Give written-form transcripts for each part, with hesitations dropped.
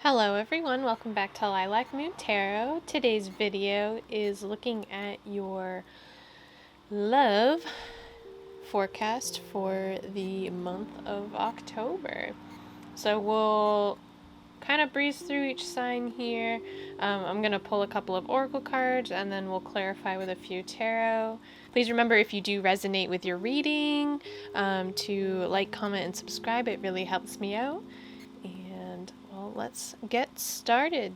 Hello everyone, welcome back to Lilac Moon Tarot. Today's video is looking at your love forecast for the month of October. So we'll kind of breeze through each sign here. I'm going to pull a couple of oracle cards and then we'll clarify with a few tarot. Please remember, if you do resonate with your reading, to like, comment, and subscribe. It really helps me out. And well, let's get started.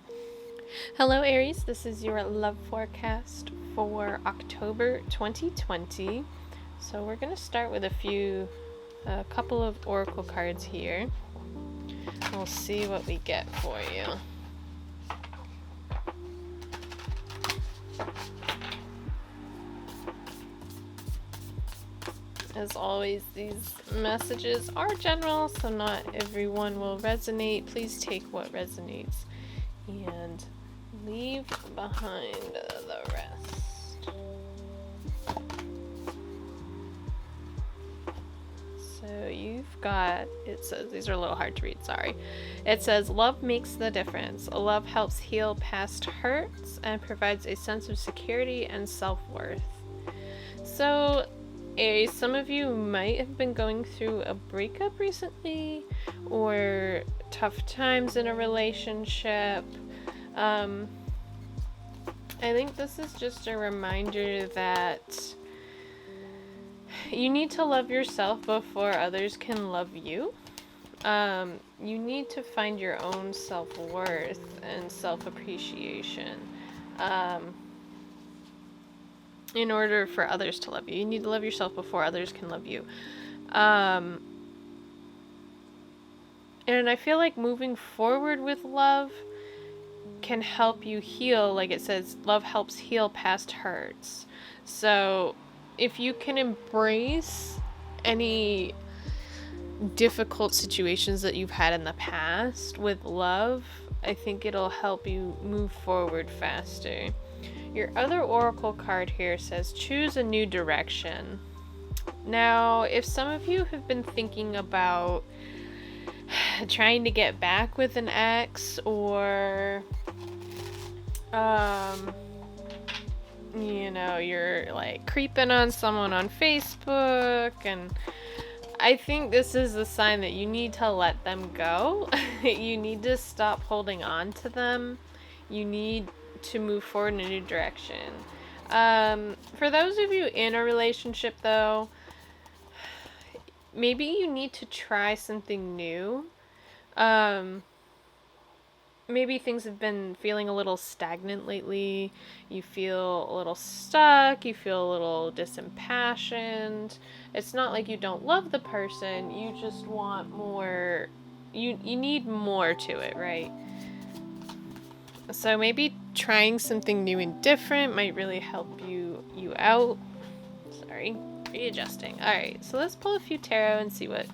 Hello Aries, this is your love forecast for October 2020. So we're going to start with a couple of oracle cards here. We'll see what we get for you. As always, these messages are general, so not everyone will resonate. Please take what resonates and leave behind the rest. So you've got, it says, these are a little hard to read, sorry. It says, love makes the difference. Love helps heal past hurts and provides a sense of security and self-worth. So Aries, some of you might have been going through a breakup recently or tough times in a relationship. I think this is just a reminder that you need to love yourself before others can love you. You need to find your own self-worth and self-appreciation. In order for others to love you. You need to love yourself before others can love you. And I feel like moving forward with love can help you heal. Like it says, love helps heal past hurts. So if you can embrace any difficult situations that you've had in the past with love, I think it'll help you move forward faster. Your other oracle card here says, choose a new direction. Now, if some of you have been thinking about trying to get back with an ex, or, you're like creeping on someone on Facebook, and I think this is a sign that you need to let them go. You need to stop holding on to them. You need to move forward in a new direction. For those of you in a relationship though, maybe you need to try something new. Maybe things have been feeling a little stagnant lately. You feel a little stuck, you feel a little disimpassioned. It's not like you don't love the person, you just want more. You need more to it, right? So maybe trying something new and different might really help you out. Sorry, readjusting. Alright, so let's pull a few tarot and see what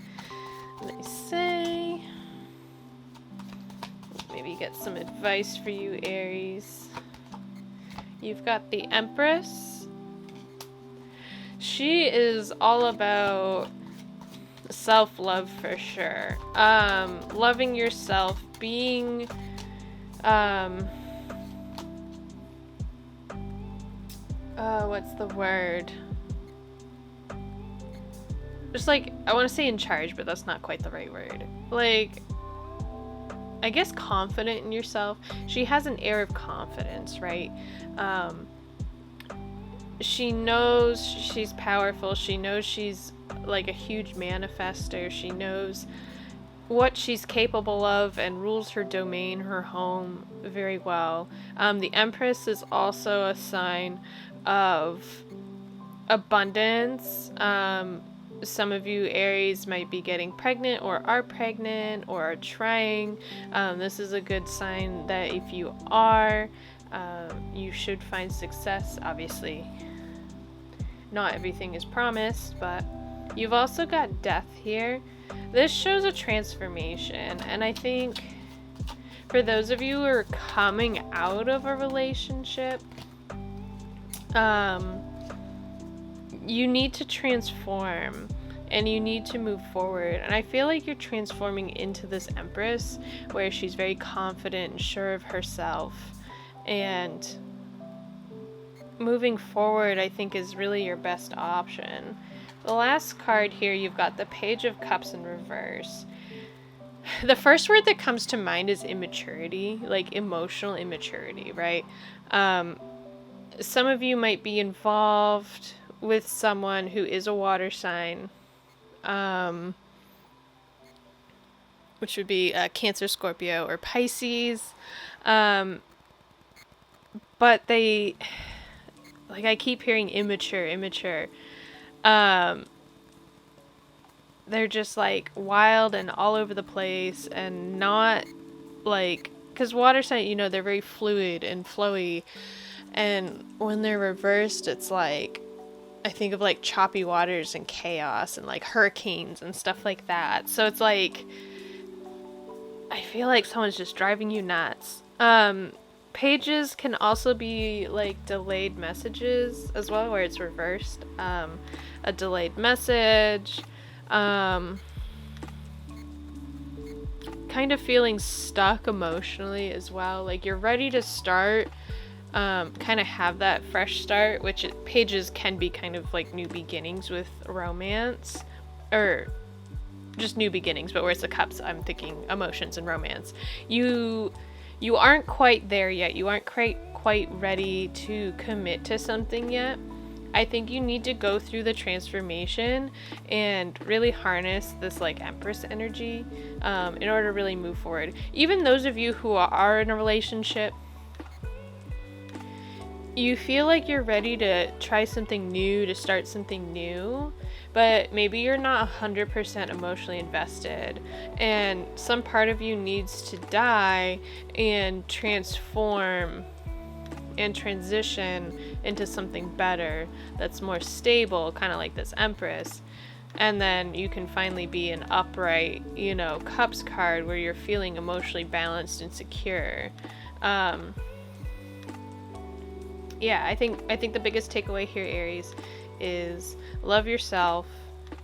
they say. Maybe get some advice for you, Aries. You've got the Empress. She is all about self-love for sure. Loving yourself, being what's the word? Just like, I want to say in charge, but that's not quite the right word. Like, I guess confident in yourself. She has an air of confidence, right? She knows she's powerful. She knows she's like a huge manifester. She knows what she's capable of and rules her domain, her home, very well. The Empress is also a sign of abundance. Some of you Aries might be getting pregnant or are pregnant or are trying. This is a good sign that if you are, you should find success. Obviously, not everything is promised, but you've also got Death here. This shows a transformation, and I think for those of you who are coming out of a relationship, you need to transform. and you need to move forward. And I feel like you're transforming into this Empress where she's very confident and sure of herself, and moving forward I think is really your best option. The last card here, you've got the Page of Cups in reverse. The first word that comes to mind is immaturity, like emotional immaturity, right? Some of you might be involved with someone who is a water sign, which would be Cancer, Scorpio, or Pisces. But they, like, I keep hearing immature. They're just like wild and all over the place, and not like, because water sign, you know, they're very fluid and flowy, and when they're reversed, it's like, I think of like choppy waters and chaos and like hurricanes and stuff like that. So it's like, I feel like someone's just driving you nuts. Pages can also be like delayed messages as well, where it's reversed. A delayed message. Kind of feeling stuck emotionally as well. Like you're ready to start, kind of have that fresh start, which pages can be kind of like new beginnings with romance, or just new beginnings, but where it's the cups, I'm thinking emotions and romance. You aren't quite there yet. You aren't quite ready to commit to something yet. I think you need to go through the transformation and really harness this like Empress energy in order to really move forward. Even those of you who are in a relationship, you feel like you're ready to try something new, to start something new, but maybe you're not 100% emotionally invested, and some part of you needs to die and transform and transition into something better that's more stable, kind of like this Empress. And then you can finally be an upright, you know, Cups card where you're feeling emotionally balanced and secure. Yeah, I think the biggest takeaway here, Aries, is love yourself.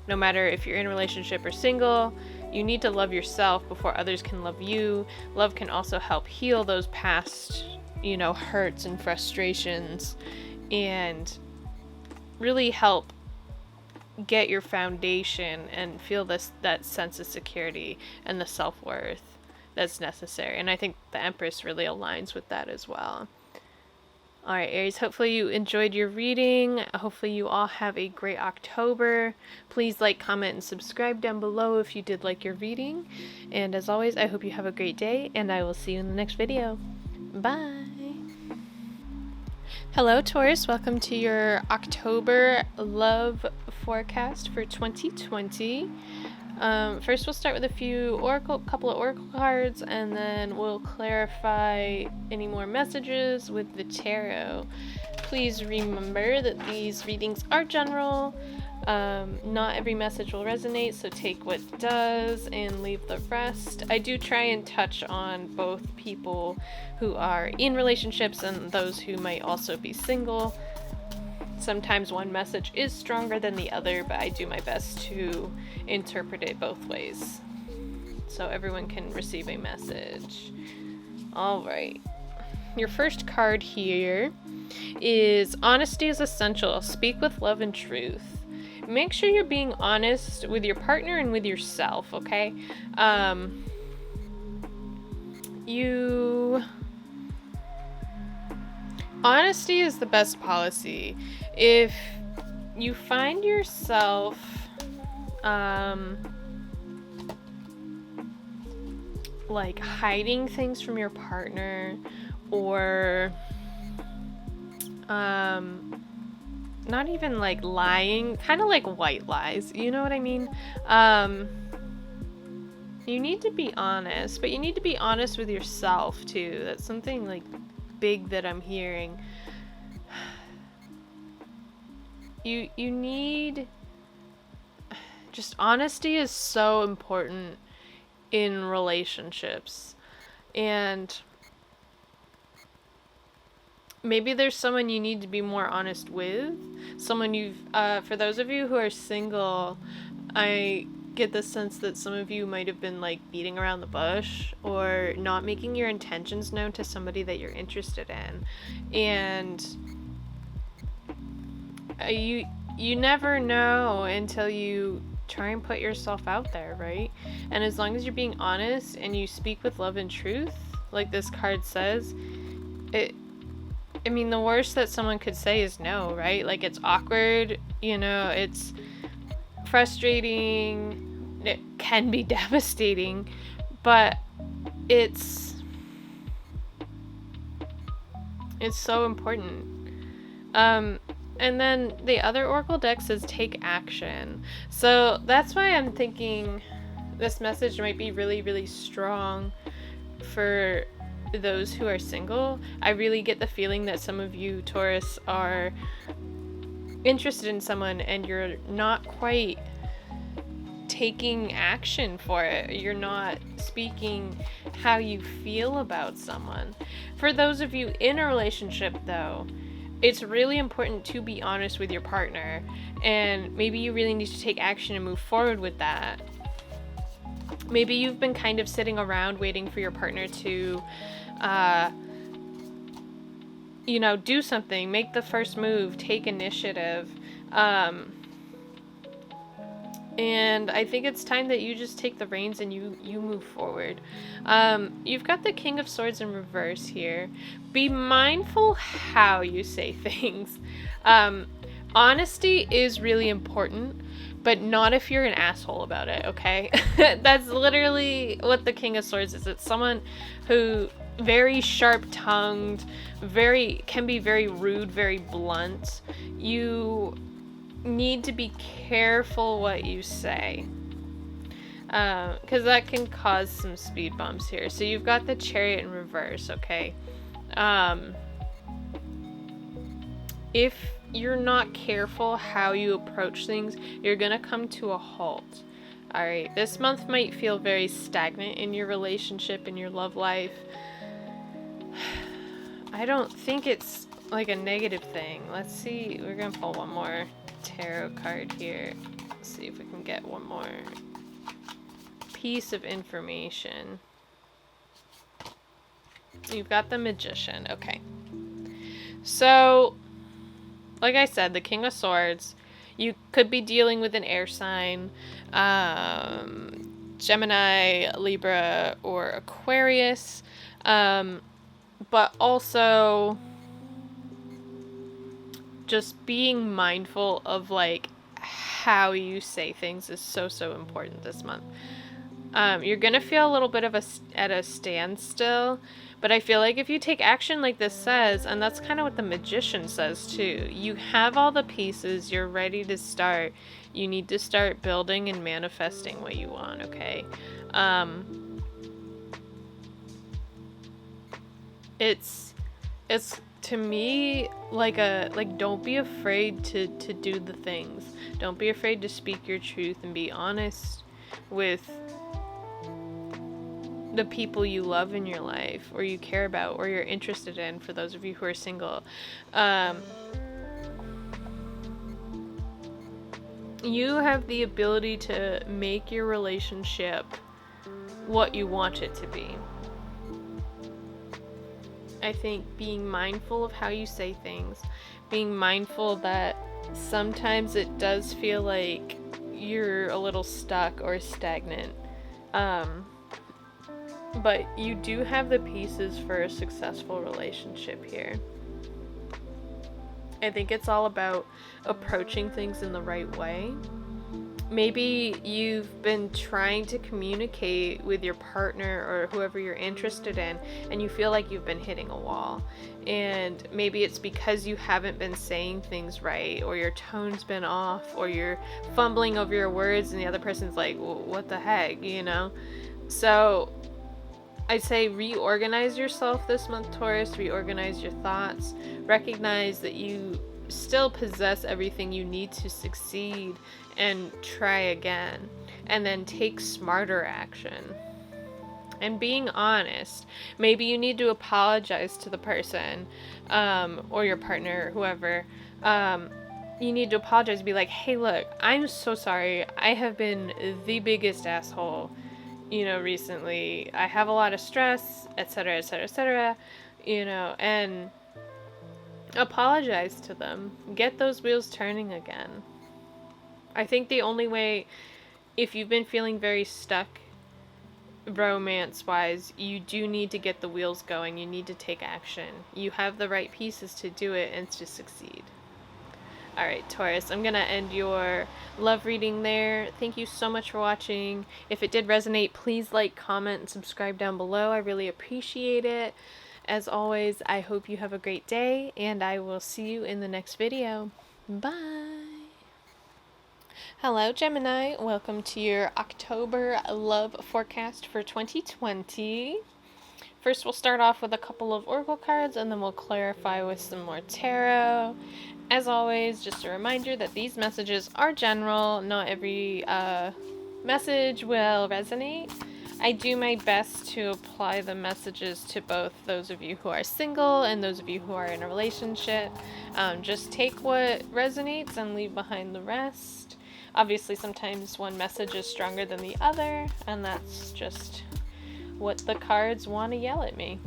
No matter if you're in a relationship or single, you need to love yourself before others can love you. Love can also help heal those past, you know, hurts and frustrations, and really help get your foundation and feel that sense of security and the self-worth that's necessary. And I think the Empress really aligns with that as well. All right, Aries, hopefully you enjoyed your reading. Hopefully you all have a great October. Please like, comment, and subscribe down below if you did like your reading. And as always, I hope you have a great day, and I will see you in the next video. Bye. Hello, Taurus. Welcome to your October love forecast for 2020. First, we'll start with a couple of oracle cards, and then we'll clarify any more messages with the tarot. Please remember that these readings are general. Not every message will resonate, so take what does and leave the rest. I do try and touch on both people who are in relationships and those who might also be single. Sometimes one message is stronger than the other, but I do my best to interpret it both ways so everyone can receive a message. All right. Your first card here is honesty is essential. Speak with love and truth. Make sure you're being honest with your partner and with yourself, okay? Honesty is the best policy. If you find yourself like hiding things from your partner, or not even like lying, kind of like white lies, you know what I mean? You need to be honest, but you need to be honest with yourself too. That's something like big that I'm hearing. You need, just honesty is so important in relationships. And maybe there's someone you need to be more honest with. Someone for those of you who are single, I get the sense that some of you might have been like beating around the bush or not making your intentions known to somebody that you're interested in. And you never know until you try and put yourself out there, right? And as long as you're being honest and you speak with love and truth, like this card says, I mean, the worst that someone could say is no, right? Like, it's awkward, you know, it's frustrating, it can be devastating, but it's so important. And then the other oracle deck says take action. So that's why I'm thinking this message might be really, really strong for those who are single. I really get the feeling that some of you, Taurus, are interested in someone and you're not quite taking action for it. You're not speaking how you feel about someone. For those of you in a relationship, though, it's really important to be honest with your partner, and maybe you really need to take action and move forward with that. Maybe you've been kind of sitting around waiting for your partner to do something, make the first move, take initiative. And I think it's time that you just take the reins and you move forward. You've got the King of Swords in reverse here. Be mindful how you say things. Honesty is really important, but not if you're an asshole about it, okay? That's literally what the King of Swords is. It's someone who very sharp-tongued, can be very rude, very blunt. You need to be careful what you say, because that can cause some speed bumps here. So you've got the Chariot in reverse, okay? If you're not careful how you approach things, you're gonna come to a halt. All right, this month might feel very stagnant in your relationship, in your love life. I don't think it's like a negative thing. Let's see, we're gonna pull one more tarot card here. Let's see if we can get one more piece of information. You've got the Magician. Okay. So, like I said, the King of Swords, you could be dealing with an air sign, Gemini, Libra, or Aquarius, but also just being mindful of like how you say things is so important this month. You're gonna feel a little bit of at a standstill, but I feel like if you take action like this says, and that's kind of what the Magician says too, you have all the pieces, you're ready to start. You need to start building and manifesting what you want, okay? It's to me like don't be afraid to do the things. Don't be afraid to speak your truth and be honest with the people you love in your life, or you care about, or you're interested in, for those of you who are single. You have the ability to make your relationship what you want it to be. I think being mindful of how you say things, being mindful that sometimes it does feel like you're a little stuck or stagnant. But you do have the pieces for a successful relationship here. I think it's all about approaching things in the right way. Maybe you've been trying to communicate with your partner or whoever you're interested in, and you feel like you've been hitting a wall. And maybe it's because you haven't been saying things right, or your tone's been off, or you're fumbling over your words and the other person's like, well, what the heck, you know? So I'd say reorganize yourself this month, Taurus. Reorganize your thoughts. Recognize that you still possess everything you need to succeed, and try again. And then take smarter action. And being honest. Maybe you need to apologize to the person, or your partner, or whoever. you need to apologize, be like, hey, look, I'm so sorry. I have been the biggest asshole, you know, recently. I have a lot of stress, etc., etc., etc., you know, and apologize to them. Get those wheels turning again. I think the only way, if you've been feeling very stuck romance-wise, you do need to get the wheels going. You need to take action. You have the right pieces to do it and to succeed. Alright, Taurus, I'm going to end your love reading there. Thank you so much for watching. If it did resonate, please like, comment, and subscribe down below. I really appreciate it. As always, I hope you have a great day, and I will see you in the next video. Bye! Hello, Gemini. Welcome to your October love forecast for 2020. First, we'll start off with a couple of oracle cards, and then we'll clarify with some more tarot. As always, just a reminder that these messages are general. Not every message will resonate. I do my best to apply the messages to both those of you who are single and those of you who are in a relationship. Just take what resonates and leave behind the rest. Obviously, sometimes one message is stronger than the other, and that's just what the cards want to yell at me.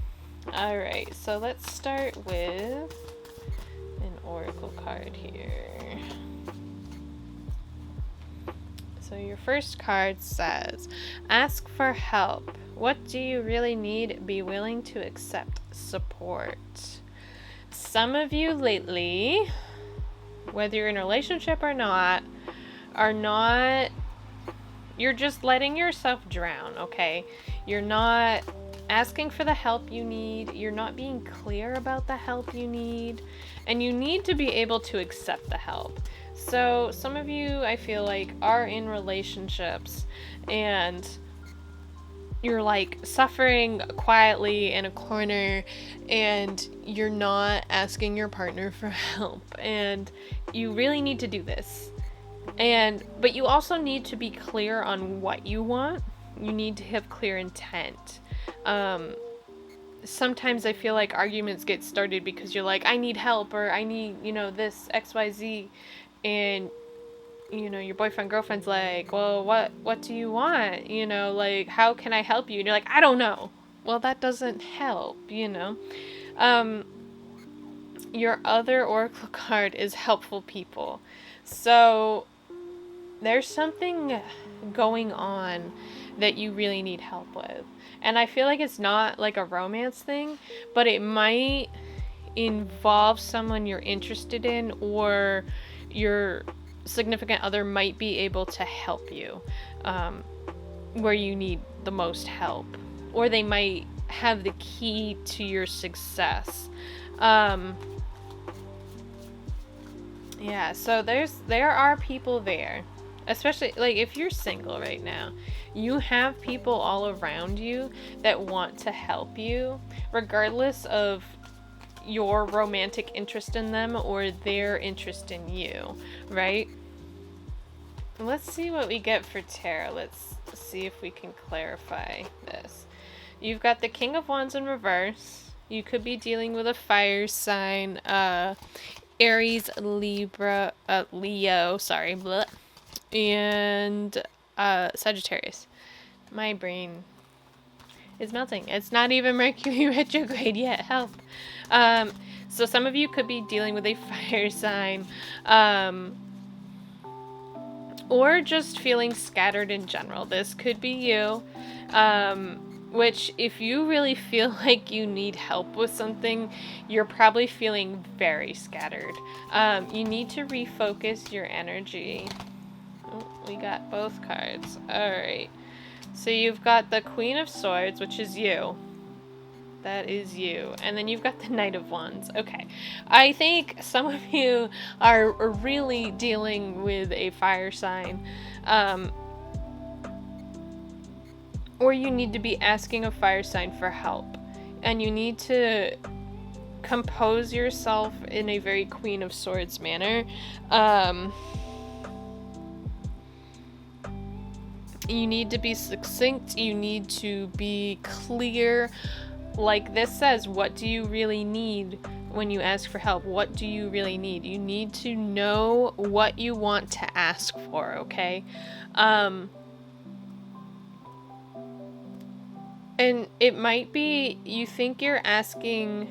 Alright, so let's start with an oracle card here. So your first card says, ask for help. What do you really need? Be willing to accept support. Some of you lately, whether you're in a relationship or not, you're just letting yourself drown, okay? You're not asking for the help you need. You're not being clear about the help you need. And you need to be able to accept the help. So some of you, I feel like, are in relationships and you're like suffering quietly in a corner and you're not asking your partner for help. And you really need to do this. But you also need to be clear on what you want. You need to have clear intent. Sometimes I feel like arguments get started because you're like, I need help, or I need, this XYZ. And, your boyfriend, girlfriend's like, well, what do you want? Like, how can I help you? And you're like, I don't know. Well, that doesn't help, Your other oracle card is helpful people. So there's something going on that you really need help with. And I feel like it's not like a romance thing, but it might involve someone you're interested in, or your significant other might be able to help you where you need the most help, or they might have the key to your success. Yeah, so there are people there. Especially, like, if you're single right now, you have people all around you that want to help you, regardless of your romantic interest in them or their interest in you, right? Let's see what we get for tarot. Let's see if we can clarify this. You've got the King of Wands in reverse. You could be dealing with a fire sign, Aries, Libra, Leo, sorry, bleh. And Sagittarius. My brain is melting. It's not even Mercury retrograde yet. Help. So some of you could be dealing with a fire sign, or just feeling scattered in general. This could be you, which, if you really feel like you need help with something, you're probably feeling very scattered. You need to refocus your energy. We got both cards. Alright. So you've got the Queen of Swords, which is you. That is you. And then you've got the Knight of Wands. Okay. I think some of you are really dealing with a fire sign. Or you need to be asking a fire sign for help. And you need to compose yourself in a very Queen of Swords manner. You need to be succinct. You need to be clear. Like this says, what do you really need when you ask for help, what do you really need? You need to know what you want to ask for, okay? And it might be you think you're asking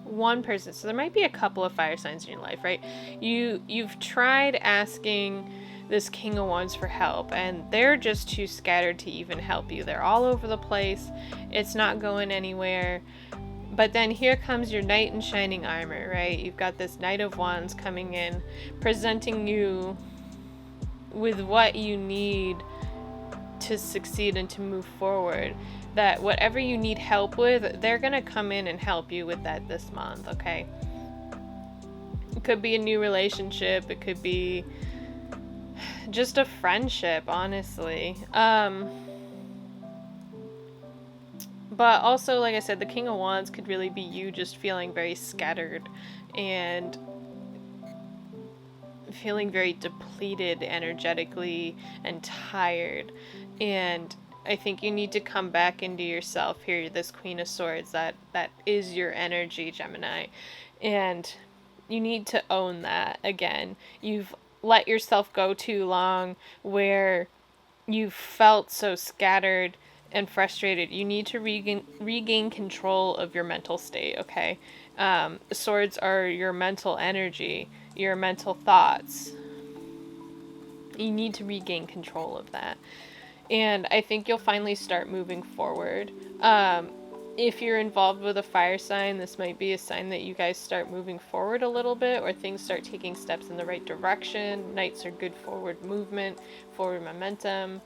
one person, so there might be a couple of fire signs in your life, right? You've tried asking this King of Wands for help, and they're just too scattered to even help you. They're all over the place. It's not going anywhere. But then here comes your Knight in Shining Armor, right? You've got this Knight of Wands coming in, presenting you with what you need to succeed and to move forward. That whatever you need help with, they're going to come in and help you with that this month, okay? It could be a new relationship. It could be just a friendship, honestly. But also, like I said, the King of Wands could really be you just feeling very scattered and feeling very depleted energetically and tired. And I think you need to come back into yourself here, this Queen of Swords. That is your energy, Gemini. And you need to own that again. You've let yourself go too long where you felt so scattered and frustrated. You need to regain control of your mental state, okay? Swords are your mental energy, your mental thoughts. You need to regain control of that. And I think you'll finally start moving forward. If you're involved with a fire sign, this might be a sign that you guys start moving forward a little bit, or things start taking steps in the right direction. Knights are good forward movement, forward momentum.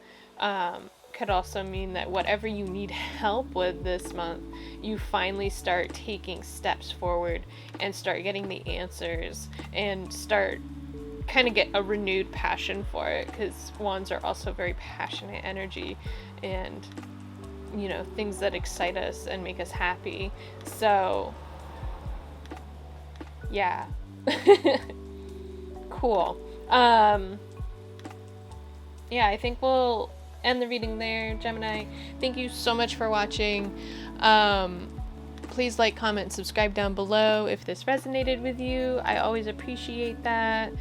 Could also mean that whatever you need help with this month, you finally start taking steps forward and start getting the answers and start kind of get a renewed passion for it, because wands are also very passionate energy and, you know, things that excite us and make us happy. So yeah. Cool. Yeah, I think we'll end the reading there, Gemini. Thank you so much for watching. Please like, comment, and subscribe down below if this resonated with you. I always appreciate that.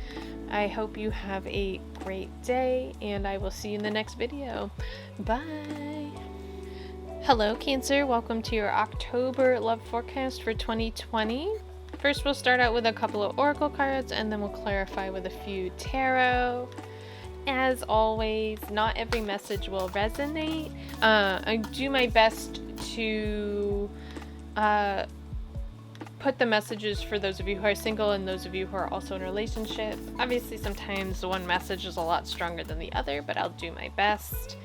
I hope you have a great day, and I will see you in the next video. Bye. Hello, Cancer. Welcome to your October love forecast for 2020. First, we'll start out with a couple of oracle cards, and then we'll clarify with a few tarot. As always, not every message will resonate. I do my best to put the messages for those of you who are single and those of you who are also in relationships. Obviously, sometimes one message is a lot stronger than the other, but I'll do my best.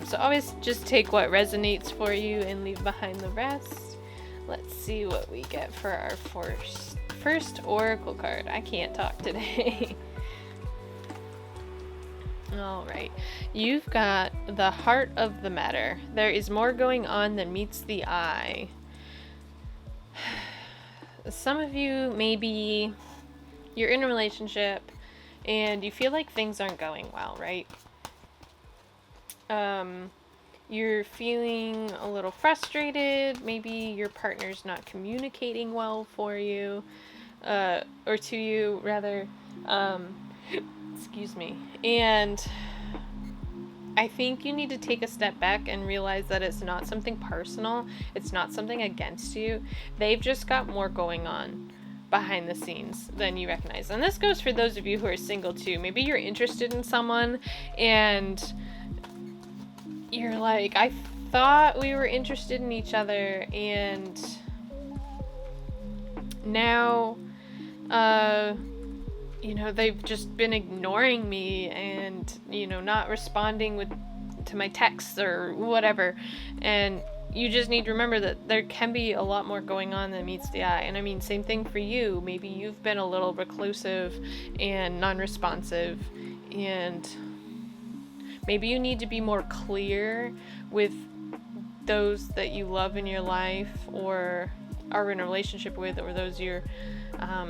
So always just take what resonates for you and leave behind the rest. Let's see what we get for our first oracle card. I can't talk today. All right, you've got the heart of the matter. There is more going on than meets the eye. Some of you, maybe you're in a relationship and you feel like things aren't going well, right? You're feeling a little frustrated. Maybe your partner's not communicating well for you, or to you, rather. Excuse me. And I think you need to take a step back and realize that it's not something personal. It's not something against you. They've just got more going on behind the scenes than you recognize. And this goes for those of you who are single too. Maybe you're interested in someone and you're like, I thought we were interested in each other, and now, you know, they've just been ignoring me and, you know, not responding to my texts or whatever. And you just need to remember that there can be a lot more going on than meets the eye. And I mean, same thing for you. Maybe you've been a little reclusive and non-responsive, and maybe you need to be more clear with those that you love in your life or are in a relationship with, or those you're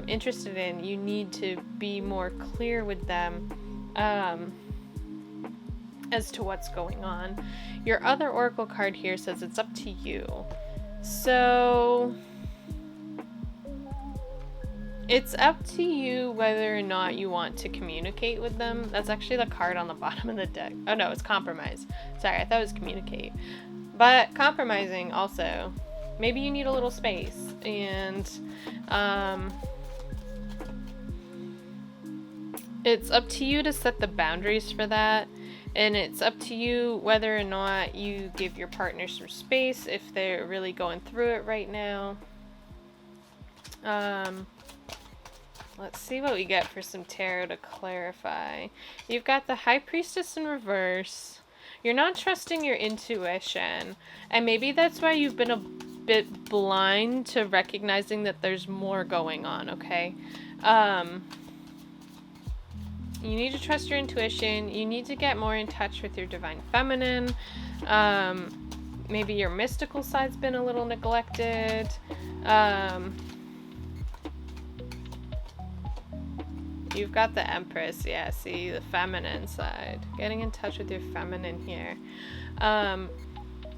interested in. You need to be more clear with them as to what's going on. Your other oracle card here says it's up to you. So It's up to you whether or not you want to communicate with them. That's actually the card on the bottom of the deck. Oh no, it's compromise. Sorry, I thought it was communicate. But compromising also. Maybe you need a little space. And it's up to you to set the boundaries for that. And it's up to you whether or not you give your partner some space if they're really going through it right now. Let's see what we get for some tarot to clarify. You've got the High Priestess in reverse. You're not trusting your intuition. And maybe that's why you've been a bit blind to recognizing that there's more going on, okay? You need to trust your intuition. You need to get more in touch with your divine feminine. Maybe your mystical side's been a little neglected. You've got the Empress, yeah, see, the feminine side. Getting in touch with your feminine here. The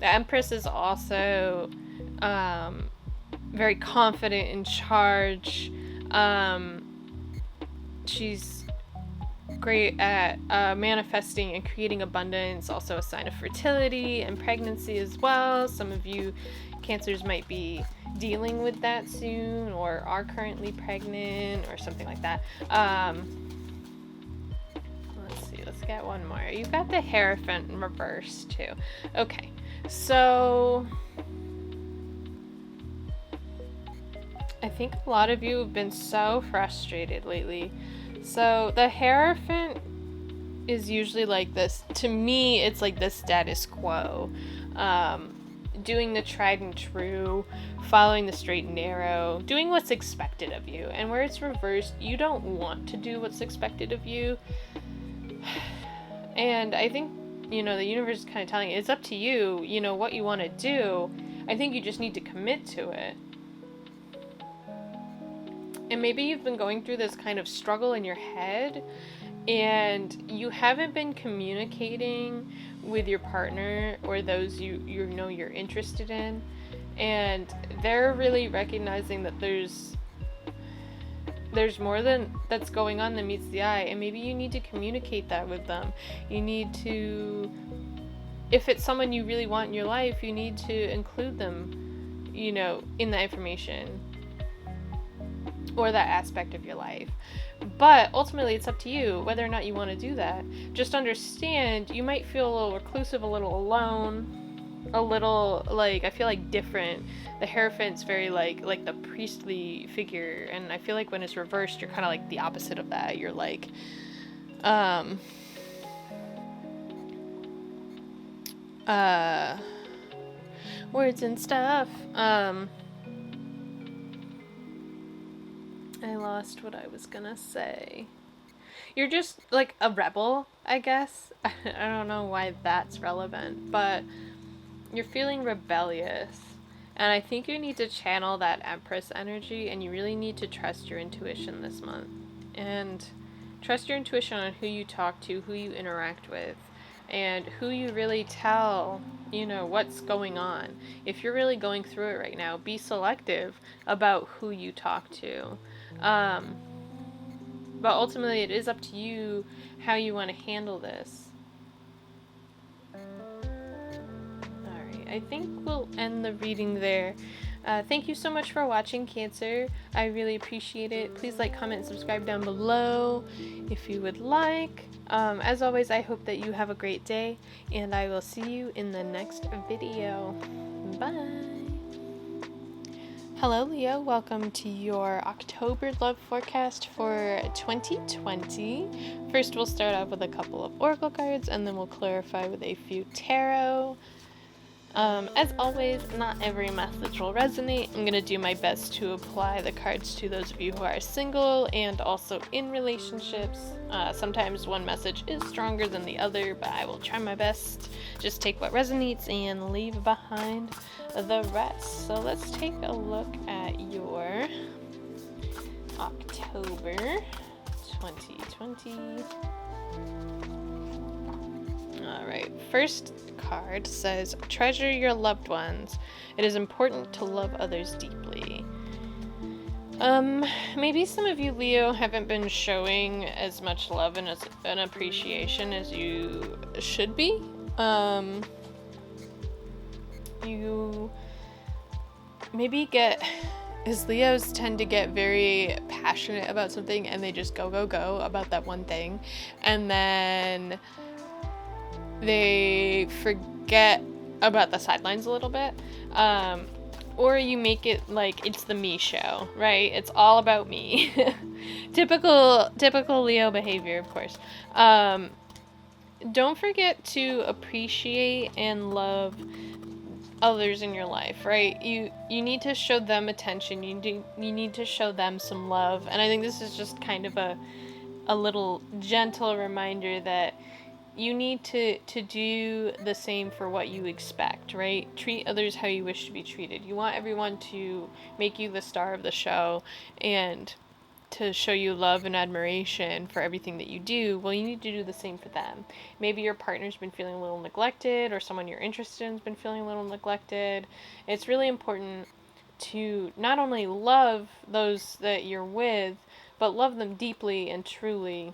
Empress is also very confident, in charge. She's great at manifesting and creating abundance, also a sign of fertility and pregnancy as well. Some of you Cancers might be dealing with that soon or are currently pregnant or something like that. Let's see, let's get one more. You've got the Hierophant in reverse too. Okay, so I think a lot of you have been so frustrated lately. So the Hierophant is usually like this. To me, it's like the status quo. Doing the tried and true, following the straight and narrow, doing what's expected of you. And where it's reversed, you don't want to do what's expected of you. And I think, you know, the universe is kind of telling you, it's up to you, you know, what you want to do. I think you just need to commit to it. And maybe you've been going through this kind of struggle in your head and you haven't been communicating with your partner or those you know you're interested in, and they're really recognizing that there's more than that's going on than meets the eye, and maybe you need to communicate that with them. You need to, if it's someone you really want in your life, you need to include them, you know, in the information or that aspect of your life. But ultimately, it's up to you whether or not you want to do that. Just understand, you might feel a little reclusive, a little alone, a little, like, I feel like different. The Hierophant's very, like the priestly figure, and I feel like when it's reversed, you're kind of like the opposite of that. You're like, words and stuff. I lost what I was gonna say. You're just like a rebel, I guess. I don't know why that's relevant, but you're feeling rebellious. And I think you need to channel that Empress energy, and you really need to trust your intuition this month. And trust your intuition on who you talk to, who you interact with, and who you really tell, you know, what's going on. If you're really going through it right now, be selective about who you talk to. But ultimately it is up to you how you want to handle this. Alright, I think we'll end the reading there. Thank you so much for watching, Cancer. I really appreciate it. Please like, comment, and subscribe down below if you would like. As always, I hope that you have a great day, and I will see you in the next video. Bye! Hello, Leo. Welcome to your October love forecast for 2020. First, we'll start off with a couple of oracle cards, and then we'll clarify with a few tarot. As always, not every message will resonate. I'm going to do my best to apply the cards to those of you who are single and also in relationships. Sometimes one message is stronger than the other, but I will try my best. Just take what resonates and leave behind the rest. So let's take a look at your October 2020. Alright, first card says, treasure your loved ones. It is important to love others deeply. Maybe some of you, Leo, haven't been showing as much love and as an appreciation as you should be. You maybe get, as Leos tend to get very passionate about something and they just go about that one thing, and then they forget about the sidelines a little bit. Or you make it like it's the me show, right? It's all about me. Typical Leo behavior, of course. Don't forget to appreciate and love others in your life, right? You need to show them attention. You need to show them some love. And I think this is just kind of a little gentle reminder that you need to do the same for what you expect, right? Treat others how you wish to be treated. You want everyone to make you the star of the show and to show you love and admiration for everything that you do. Well, you need to do the same for them. Maybe your partner's been feeling a little neglected, or someone you're interested in has been feeling a little neglected. It's really important to not only love those that you're with, but love them deeply and truly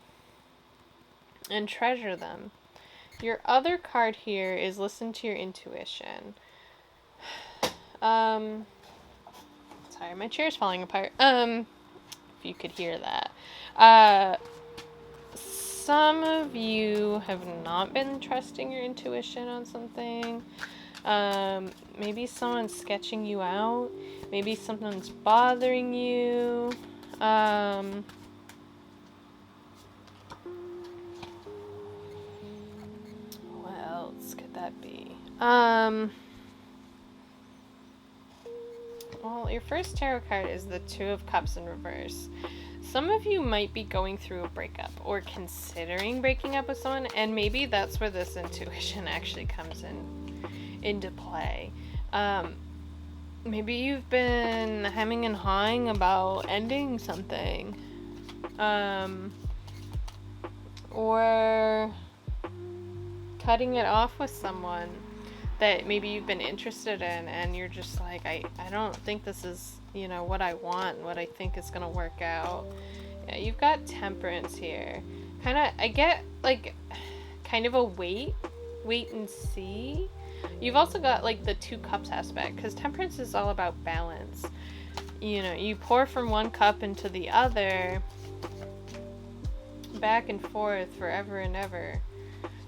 and treasure them. Your other card here is listen to your intuition. Sorry, my chair's falling apart. If you could hear that. Some of you have not been trusting your intuition on something. Maybe someone's sketching you out. Maybe something's bothering you. Could that be? Well, your first tarot card is the Two of Cups in reverse. Some of you might be going through a breakup or considering breaking up with someone, and maybe that's where this intuition actually comes into play. Maybe you've been hemming and hawing about ending something. Or cutting it off with someone that maybe you've been interested in, and you're just like, I don't think this is, what I want, what I think is gonna work out. Yeah, you've got Temperance here. I get like kind of a wait and see. You've also got like the Two Cups aspect, because Temperance is all about balance. You pour from one cup into the other, back and forth forever and ever.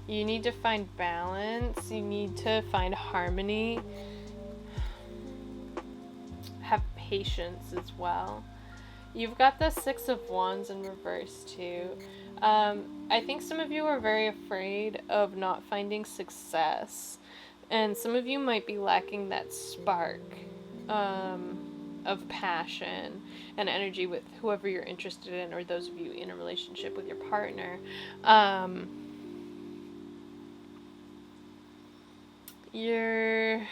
You need to find balance. You need to find harmony. Have patience as well. You've got the Six of Wands in reverse too. I think some of you are very afraid of not finding success. And some of you might be lacking that spark of passion and energy with whoever you're interested in, or those of you in a relationship with your partner. You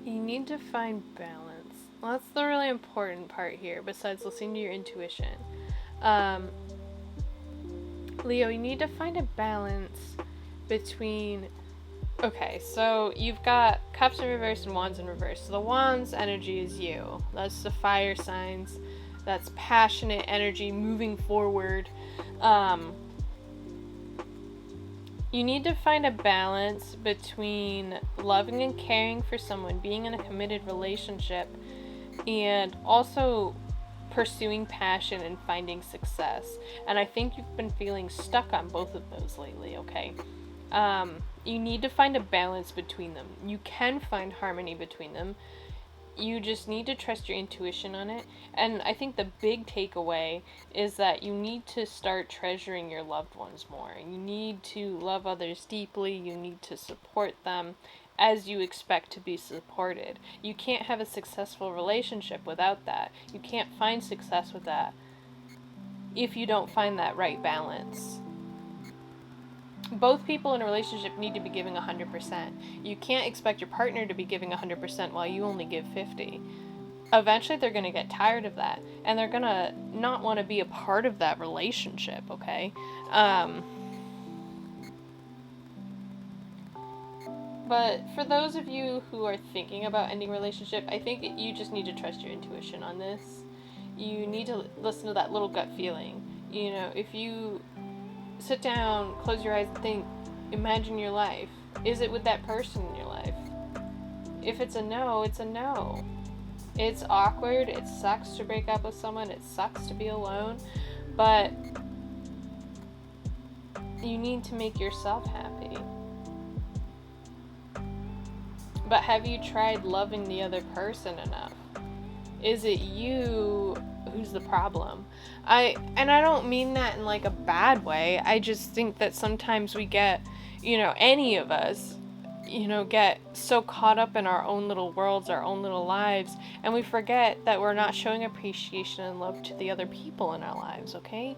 need to find balance. Well, that's the really important part here, besides listening to your intuition. Leo, you need to find a balance between... Okay, so you've got Cups in reverse and Wands in reverse. So the Wands energy is you. That's the fire signs. That's passionate energy, moving forward. You need to find a balance between loving and caring for someone, being in a committed relationship, and also pursuing passion and finding success. And I think you've been feeling stuck on both of those lately, okay? You need to find a balance between them. You can find harmony between them. You just need to trust your intuition on it. And I think the big takeaway is that you need to start treasuring your loved ones more. You need to love others deeply. You need to support them as you expect to be supported. You can't have a successful relationship without that. You can't find success with that if you don't find that right balance. Both people in a relationship need to be giving 100%. You can't expect your partner to be giving 100% while you only give 50%. Eventually they're going to get tired of that, and they're going to not want to be a part of that relationship, But for those of you who are thinking about ending a relationship, I think you just need to trust your intuition on this. You need to listen to that little gut feeling. You know, if you sit down, close your eyes and think, imagine your life. Is it with that person in your life? If it's a no, it's a no. It's awkward. It sucks to break up with someone. It sucks to be alone. But you need to make yourself happy. But have you tried loving the other person enough? Is it you who's the problem? I don't mean that in like a bad way. I just think that sometimes we get, any of us, get so caught up in our own little worlds, our own little lives, and we forget that we're not showing appreciation and love to the other people in our lives, okay?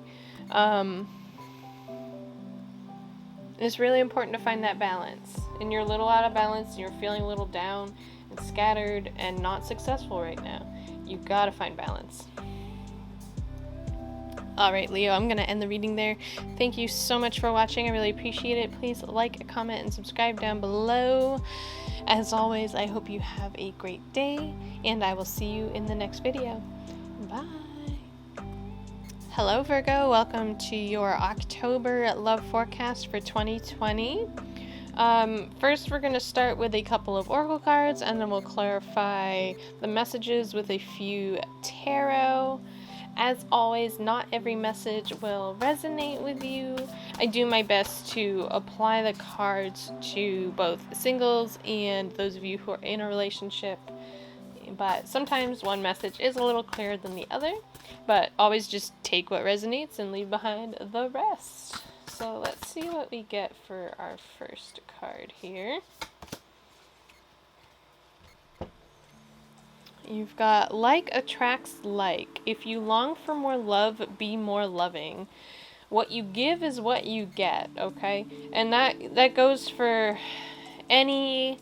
It's really important to find that balance. And you're a little out of balance, and you're feeling a little down and scattered and not successful right now. You've got to find balance. Alright, Leo, I'm going to end the reading there. Thank you so much for watching. I really appreciate it. Please like, comment, and subscribe down below. As always, I hope you have a great day, and I will see you in the next video. Bye. Hello, Virgo. Welcome to your October love forecast for 2020. First, we're going to start with a couple of oracle cards, and then we'll clarify the messages with a few tarot. As always, not every message will resonate with you. I do my best to apply the cards to both singles and those of you who are in a relationship. But sometimes one message is a little clearer than the other. But always just take what resonates and leave behind the rest. So let's see what we get for our first card here. You've got like attracts like. If you long for more love, be more loving. What you give is what you get, okay? And that goes for any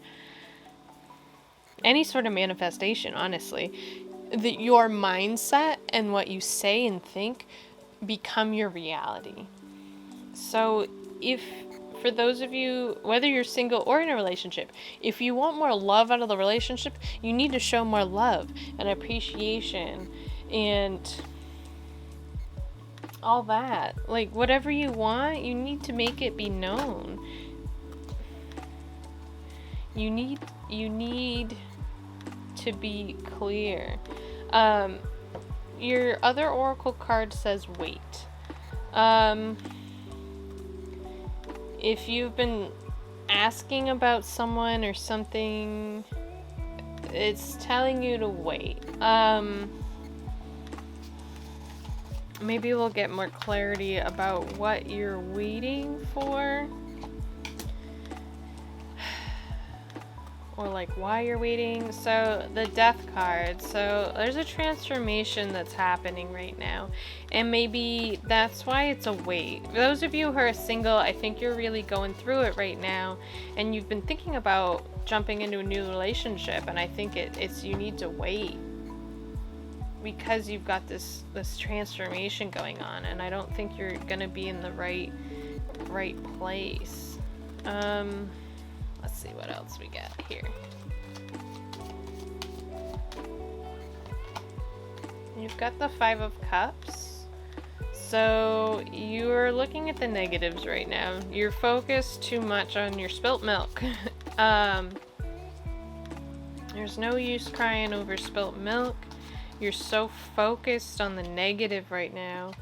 sort of manifestation, honestly. Your mindset and what you say and think become your reality. So for those of you, whether you're single or in a relationship, if you want more love out of the relationship, you need to show more love and appreciation and all that. Like, whatever you want, you need to make it be known. You need to be clear. Your other oracle card says wait. If you've been asking about someone or something, it's telling you to wait. Maybe we'll get more clarity about what you're waiting for. Or like why you're waiting. So the Death card. So there's a transformation that's happening right now. And maybe that's why it's a wait. For those of you who are single, I think you're really going through it right now. And you've been thinking about jumping into a new relationship. And I think it's you need to wait. Because you've got this transformation going on. And I don't think you're going to be in the right place. Let's see what else we got here. You've got the Five of Cups. So you're looking at the negatives right now. You're focused too much on your spilt milk. There's no use crying over spilt milk. You're so focused on the negative right now.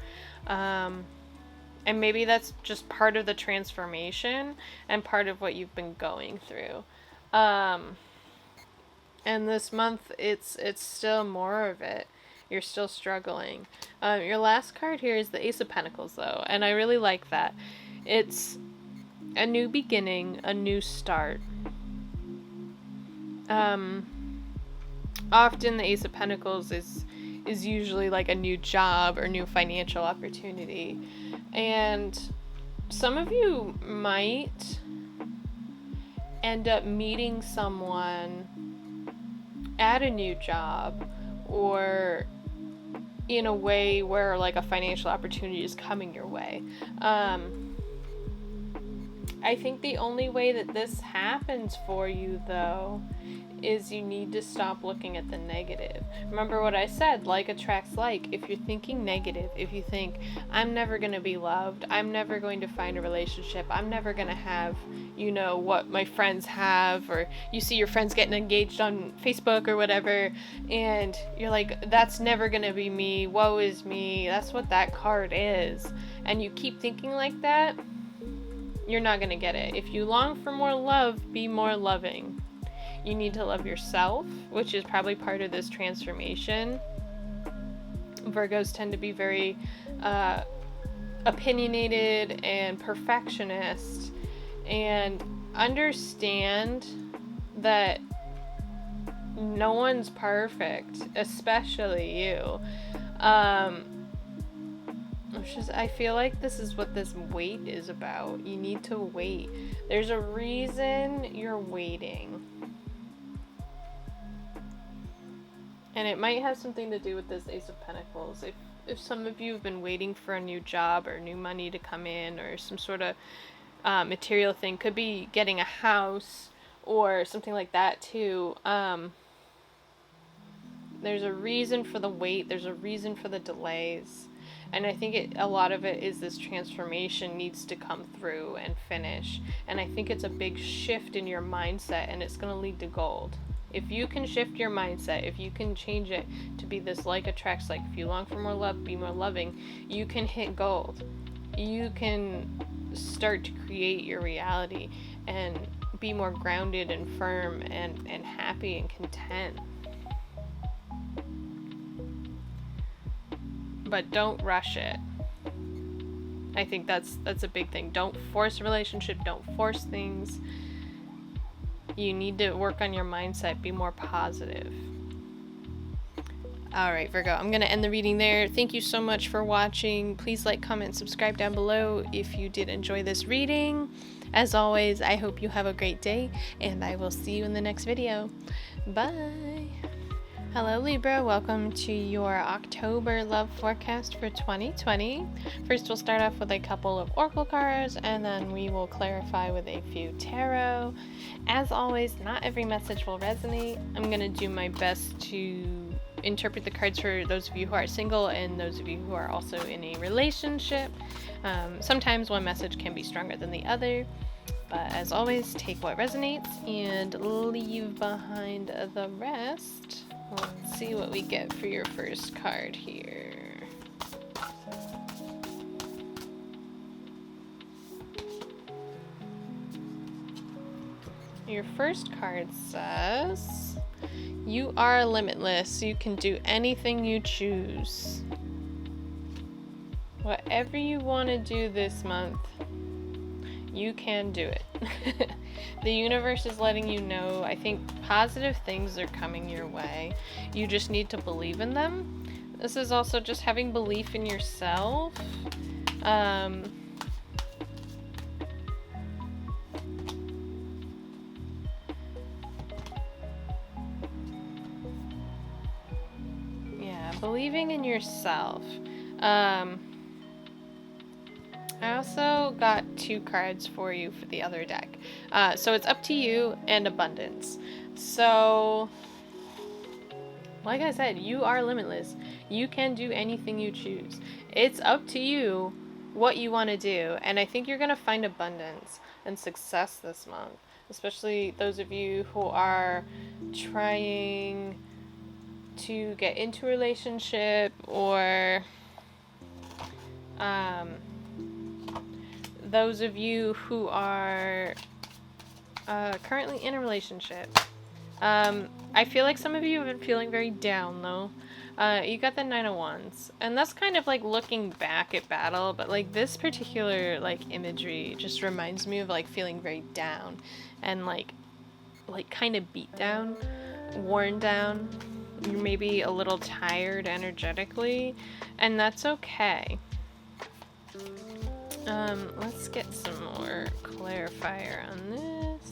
And maybe that's just part of the transformation and part of what you've been going through. And this month, it's still more of it. You're still struggling. Your last card here is the Ace of Pentacles, though. And I really like that. It's a new beginning, a new start. Often the Ace of Pentacles is usually like a new job or new financial opportunity. And some of you might end up meeting someone at a new job or in a way where like a financial opportunity is coming your way. I think the only way that this happens for you, though, is you need to stop looking at the negative. Remember what I said, like attracts like. If you're thinking negative, if you think, I'm never going to be loved, I'm never going to find a relationship, I'm never going to have, you know, what my friends have, or you see your friends getting engaged on Facebook or whatever, and you're like, that's never going to be me, woe is me, that's what that card is, and you keep thinking like that, you're not going to get it. If you long for more love, be more loving. You need to love yourself, which is probably part of this transformation. Virgos tend to be very opinionated and perfectionist, and understand that no one's perfect, especially you. I feel like this is what this wait is about. You need to wait. There's a reason you're waiting. And it might have something to do with this Ace of Pentacles. If some of you have been waiting for a new job or new money to come in, or some sort of material thing, could be getting a house or something like that too. There's a reason for the wait. There's a reason for the delays. And I think a lot of it is this transformation needs to come through and finish. And I think it's a big shift in your mindset, and it's going to lead to gold. If you can shift your mindset, if you can change it to be this like attracts like, if you long for more love, be more loving, you can hit gold. You can start to create your reality and be more grounded and firm and happy and content. But don't rush it. I think that's a big thing. Don't force a relationship. Don't force things. You need to work on your mindset. Be more positive. Alright, Virgo, I'm going to end the reading there. Thank you so much for watching. Please like, comment, subscribe down below if you did enjoy this reading. As always, I hope you have a great day, and I will see you in the next video. Bye! Hello Libra, welcome to your October love forecast for 2020. First we'll start off with a couple of oracle cards, and then we will clarify with a few tarot. As always, not every message will resonate. I'm going to do my best to interpret the cards for those of you who are single and those of you who are also in a relationship. Sometimes one message can be stronger than the other. But as always, take what resonates and leave behind the rest. Let's see what we get for your first card here. Your first card says, you are limitless. You can do anything you choose. Whatever you want to do this month, you can do it. The universe is letting you know, I think positive things are coming your way. You just need to believe in them. This is also just having belief in yourself. Yeah, believing in yourself. I also got two cards for you for the other deck. So it's up to you and abundance. So, like I said, you are limitless. You can do anything you choose. It's up to you what you want to do. And I think you're going to find abundance and success this month. Especially those of you who are trying to get into a relationship, or those of you who are currently in a relationship. I feel like some of you have been feeling very down though. You got the Nine of Wands, and that's kind of like looking back at battle, but like this particular like imagery just reminds me of like feeling very down and like kind of beat down, worn down. You're maybe a little tired energetically, and that's okay. Let's get some more clarifier on this.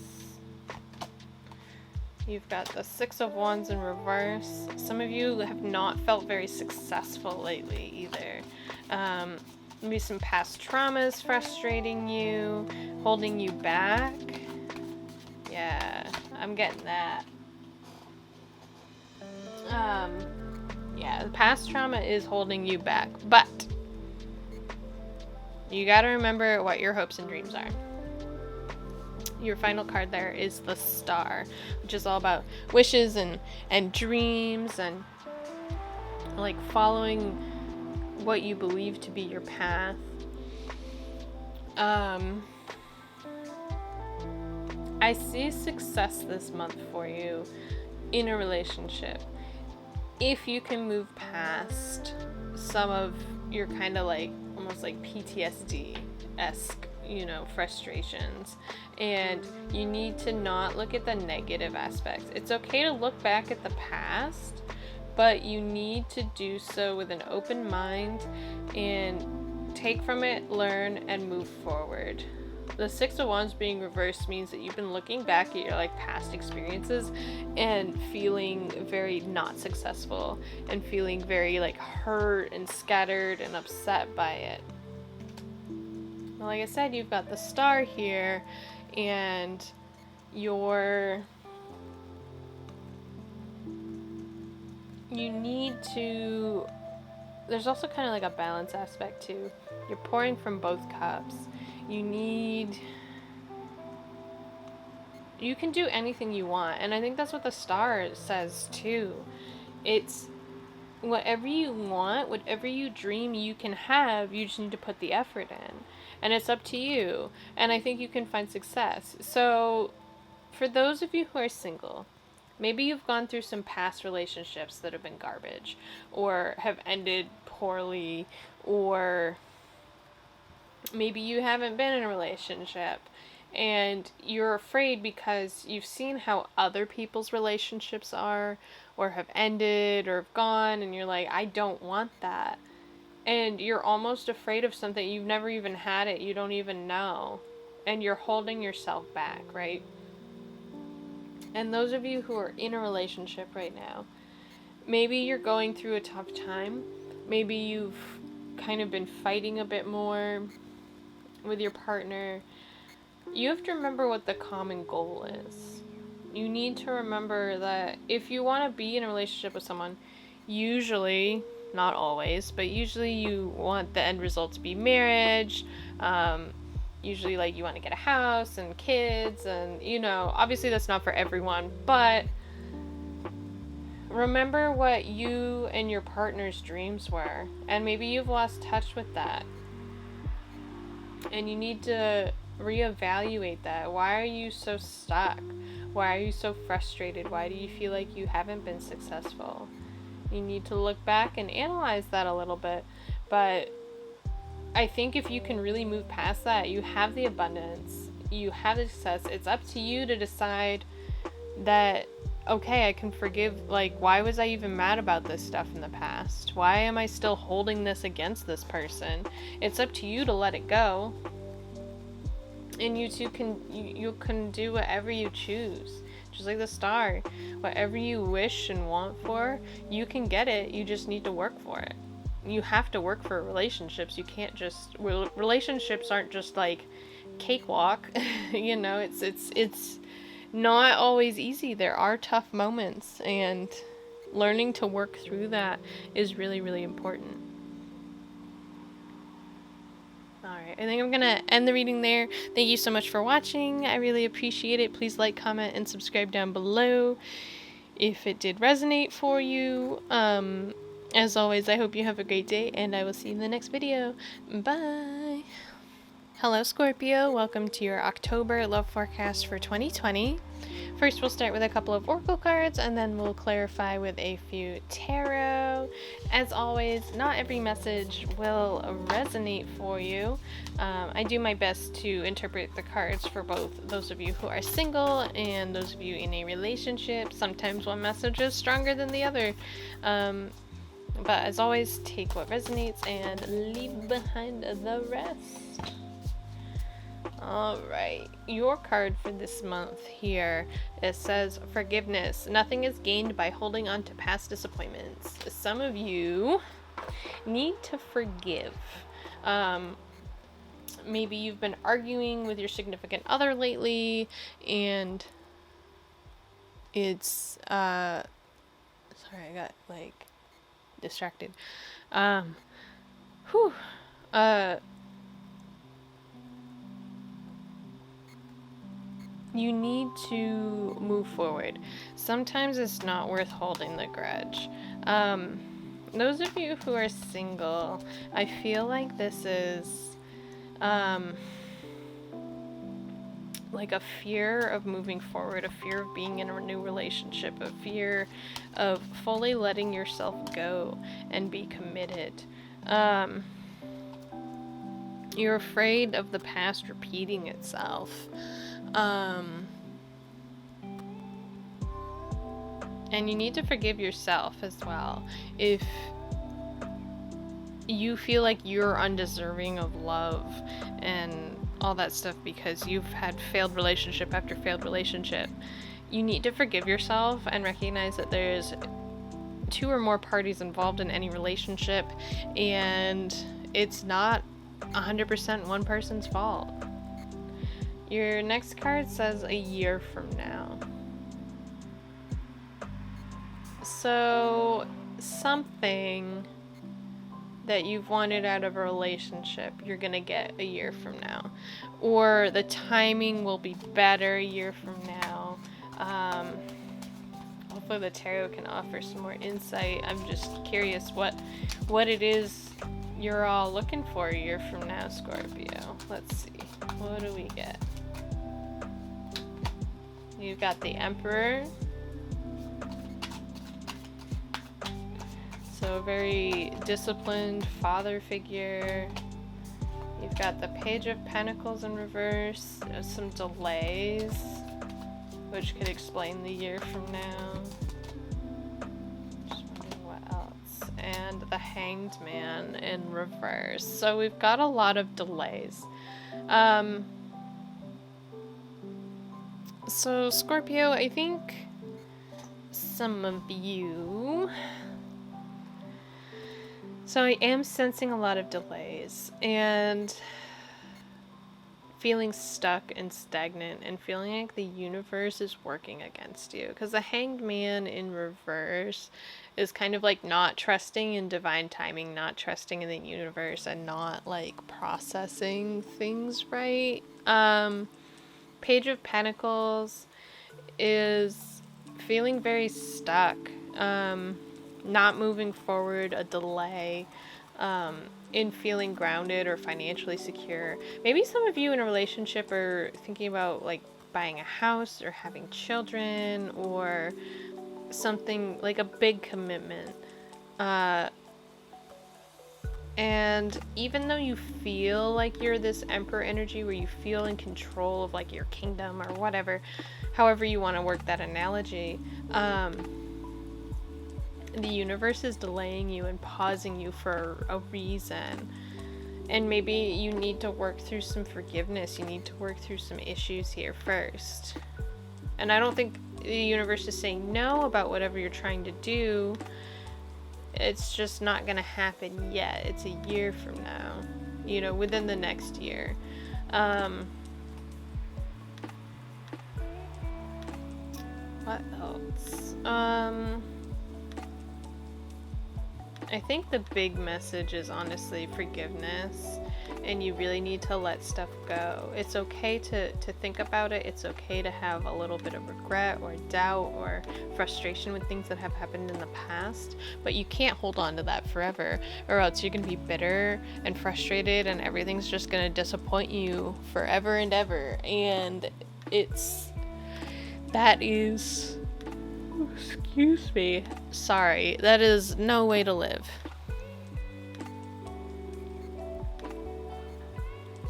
You've got the Six of Wands in reverse. Some of you have not felt very successful lately either. Maybe some past traumas frustrating you, holding you back. Yeah, I'm getting that. Yeah, the past trauma is holding you back, but you gotta remember what your hopes and dreams are. Your final card there is the Star, which is all about wishes and dreams and like following what you believe to be your path. I see success this month for you in a relationship. If you can move past some of your kind of like almost like PTSD-esque, you know, frustrations, and you need to not look at the negative aspects. It's okay to look back at the past, but you need to do so with an open mind and take from it, learn, and move forward. The Six of Wands being reversed means that you've been looking back at your like past experiences and feeling very not successful and feeling very like hurt and scattered and upset by it. Well, like I said, you've got the Star here, and you need to, there's also kind of like a balance aspect too. You're pouring from both cups. You can do anything you want, and I think that's what the Star says too. It's whatever you want, whatever you dream you can have, you just need to put the effort in, and it's up to you, and I think you can find success. So for those of you who are single, maybe you've gone through some past relationships that have been garbage or have ended poorly, or maybe you haven't been in a relationship and you're afraid because you've seen how other people's relationships are or have ended or have gone, and you're like, I don't want that. And you're almost afraid of something. You've never even had it. You don't even know. And you're holding yourself back, right? And those of you who are in a relationship right now, maybe you're going through a tough time. Maybe you've kind of been fighting a bit more with your partner. You have to remember what the common goal is. You need to remember that if you want to be in a relationship with someone, usually, not always, but usually you want the end result to be marriage. Usually like you want to get a house and kids, and you know, obviously that's not for everyone, but remember what you and your partner's dreams were, and maybe you've lost touch with that. And you need to reevaluate that. Why are you so stuck? Why are you so frustrated? Why do you feel like you haven't been successful? You need to look back and analyze that a little bit. But I think if you can really move past that, you have the abundance, you have the success. It's up to you to decide that, okay, I can forgive. Like, why was I even mad about this stuff in the past? Why am I still holding this against this person? It's up to you to let it go. And you two can do whatever you choose. Just like the Star. Whatever you wish and want for, you can get it. You just need to work for it. You have to work for relationships. You can't just, relationships aren't just like cakewalk. You know, it's not always easy. There are tough moments, and learning to work through that is really, really important. Alright, I think I'm gonna end the reading there. Thank you so much for watching. I really appreciate it. Please like, comment, and subscribe down below if it did resonate for you. As always, I hope you have a great day, and I will see you in the next video. Bye! Hello Scorpio, welcome to your October love forecast for 2020. First we'll start with a couple of oracle cards, and then we'll clarify with a few tarot. As always, not every message will resonate for you. I do my best to interpret the cards for both those of you who are single and those of you in a relationship. Sometimes one message is stronger than the other. But as always, take what resonates and leave behind the rest. Alright, your card for this month here, it says forgiveness. Nothing is gained by holding on to past disappointments. Some of you need to forgive. Maybe you've been arguing with your significant other lately, and it's, sorry, I got, like, distracted. Whew. You need to move forward. Sometimes it's not worth holding the grudge. Those of you who are single, I feel like this is like a fear of moving forward, a fear of being in a new relationship, a fear of fully letting yourself go and be committed. You're afraid of the past repeating itself. And you need to forgive yourself as well. If you feel like you're undeserving of love and all that stuff because you've had failed relationship after failed relationship, you need to forgive yourself and recognize that there's 2 or more parties involved in any relationship, and it's not 100% one person's fault. Your next card says a year from now. So something that you've wanted out of a relationship, you're gonna get a year from now, or the timing will be better a year from now. Hopefully the tarot can offer some more insight. I'm just curious what it is you're all looking for a year from now, Scorpio. Let's see, what do we get? You've got the Emperor. So a very disciplined father figure. You've got the Page of Pentacles in reverse. There's some delays, which could explain the year from now. Just wondering what else. And the Hanged Man in reverse. So we've got a lot of delays. So Scorpio, I think some of you... So I am sensing a lot of delays and feeling stuck and stagnant and feeling like the universe is working against you. Because the Hanged Man in reverse is kind of like not trusting in divine timing, not trusting in the universe, and not like processing things right. Page of Pentacles is feeling very stuck. Not moving forward, a delay in feeling grounded or financially secure. Maybe some of you in a relationship are thinking about like buying a house or having children or something like a big commitment. And even though you feel like you're this Emperor energy where you feel in control of like your kingdom or whatever, however you want to work that analogy, the universe is delaying you and pausing you for a reason. And maybe you need to work through some forgiveness. You need to work through some issues here first. And I don't think the universe is saying no about whatever you're trying to do. It's just not going to happen yet. It's a year from now, you know, within the next year. What else? I think the big message is honestly forgiveness, and you really need to let stuff go. It's okay to think about it. It's okay to have a little bit of regret or doubt or frustration with things that have happened in the past, but you can't hold on to that forever, or else you're going to be bitter and frustrated and everything's just going to disappoint you forever and ever. And that is... Excuse me. Sorry, that is no way to live.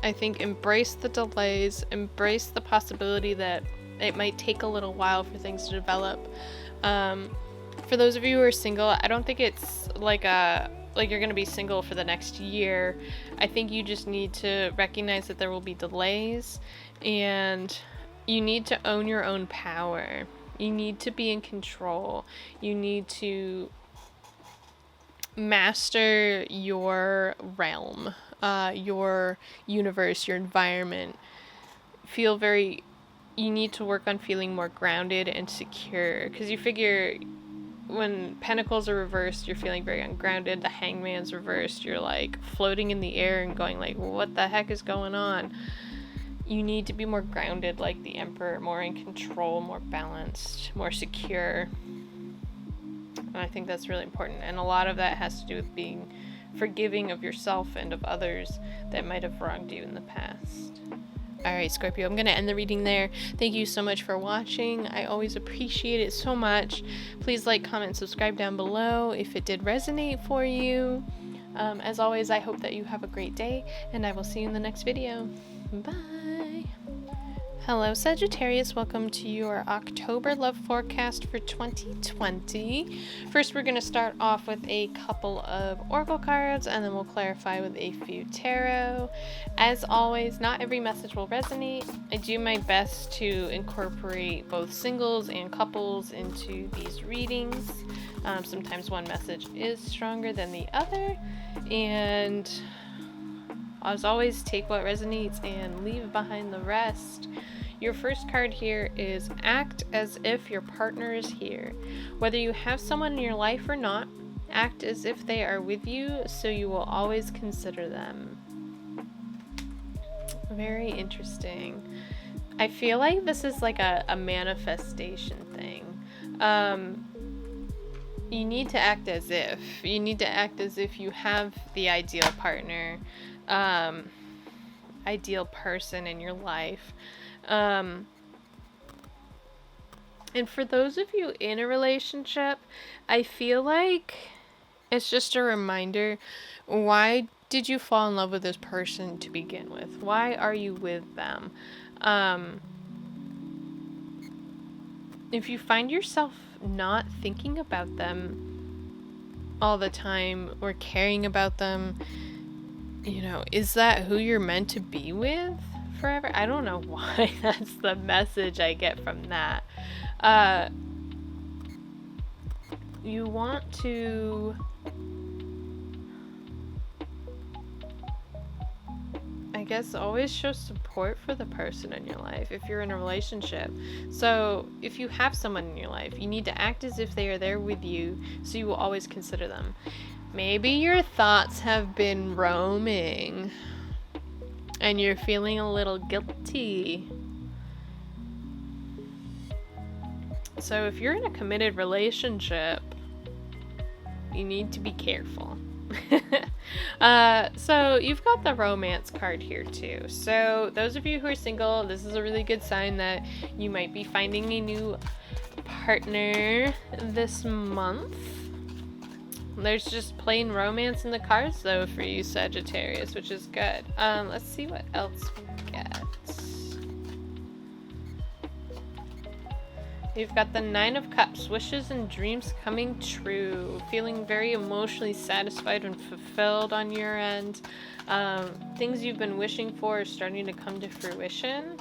I think embrace the delays, embrace the possibility that it might take a little while for things to develop. For those of you who are single, I don't think it's like you're going to be single for the next year. I think you just need to recognize that there will be delays, and you need to own your own power. You need to be in control. You need to master your realm, your universe, your environment. You need to work on feeling more grounded and secure, because you figure when Pentacles are reversed, you're feeling very ungrounded. The Hangman's reversed, you're like floating in the air and going like, what the heck is going on? You need to be more grounded, like the Emperor, more in control, more balanced, more secure. And I think that's really important. And a lot of that has to do with being forgiving of yourself and of others that might have wronged you in the past. Alright, Scorpio, I'm going to end the reading there. Thank you so much for watching. I always appreciate it so much. Please like, comment, subscribe down below if it did resonate for you. As always, I hope that you have a great day, and I will see you in the next video. Bye! Hello, Sagittarius. Welcome to your October love forecast for 2020. First, we're going to start off with a couple of oracle cards, and then we'll clarify with a few tarot. As always, not every message will resonate. I do my best to incorporate both singles and couples into these readings. Sometimes one message is stronger than the other, and as always, take what resonates and leave behind the rest. Your first card here is act as if your partner is here. Whether you have someone in your life or not, act as if they are with you, so you will always consider them. Very interesting. I feel like this is like a manifestation thing. You need to act as if. You need to act as if you have the ideal partner, ideal person in your life. And for those of you in a relationship, I feel like it's just a reminder, why did you fall in love with this person to begin with? Why are you with them? If you find yourself not thinking about them all the time or caring about them, you know, is that who you're meant to be with forever? I don't know why that's the message I get from that. You want to, I guess, always show support for the person in your life if you're in a relationship. So if you have someone in your life, you need to act as if they are there with you, so you will always consider them. Maybe your thoughts have been roaming and you're feeling a little guilty. So if you're in a committed relationship, you need to be careful. So you've got the romance card here too. So those of you who are single, this is a really good sign that you might be finding a new partner this month. There's just plain romance in the cards though for you Sagittarius, which is good. Let's see what else we get. You've got the Nine of Cups, wishes and dreams coming true. Feeling very emotionally satisfied and fulfilled on your end. Things you've been wishing for are starting to come to fruition,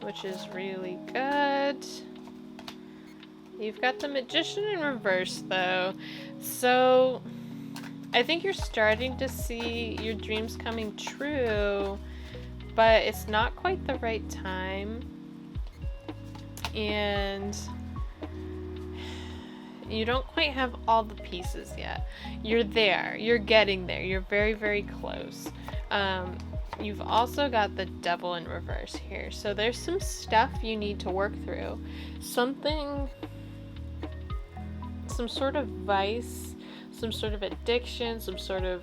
which is really good. You've got the Magician in reverse though. So I think you're starting to see your dreams coming true, but it's not quite the right time. And you don't quite have all the pieces yet. You're there. You're getting there. You're very, very close. You've also got the Devil in reverse here. So there's some stuff you need to work through. Some sort of vice, some sort of addiction, some sort of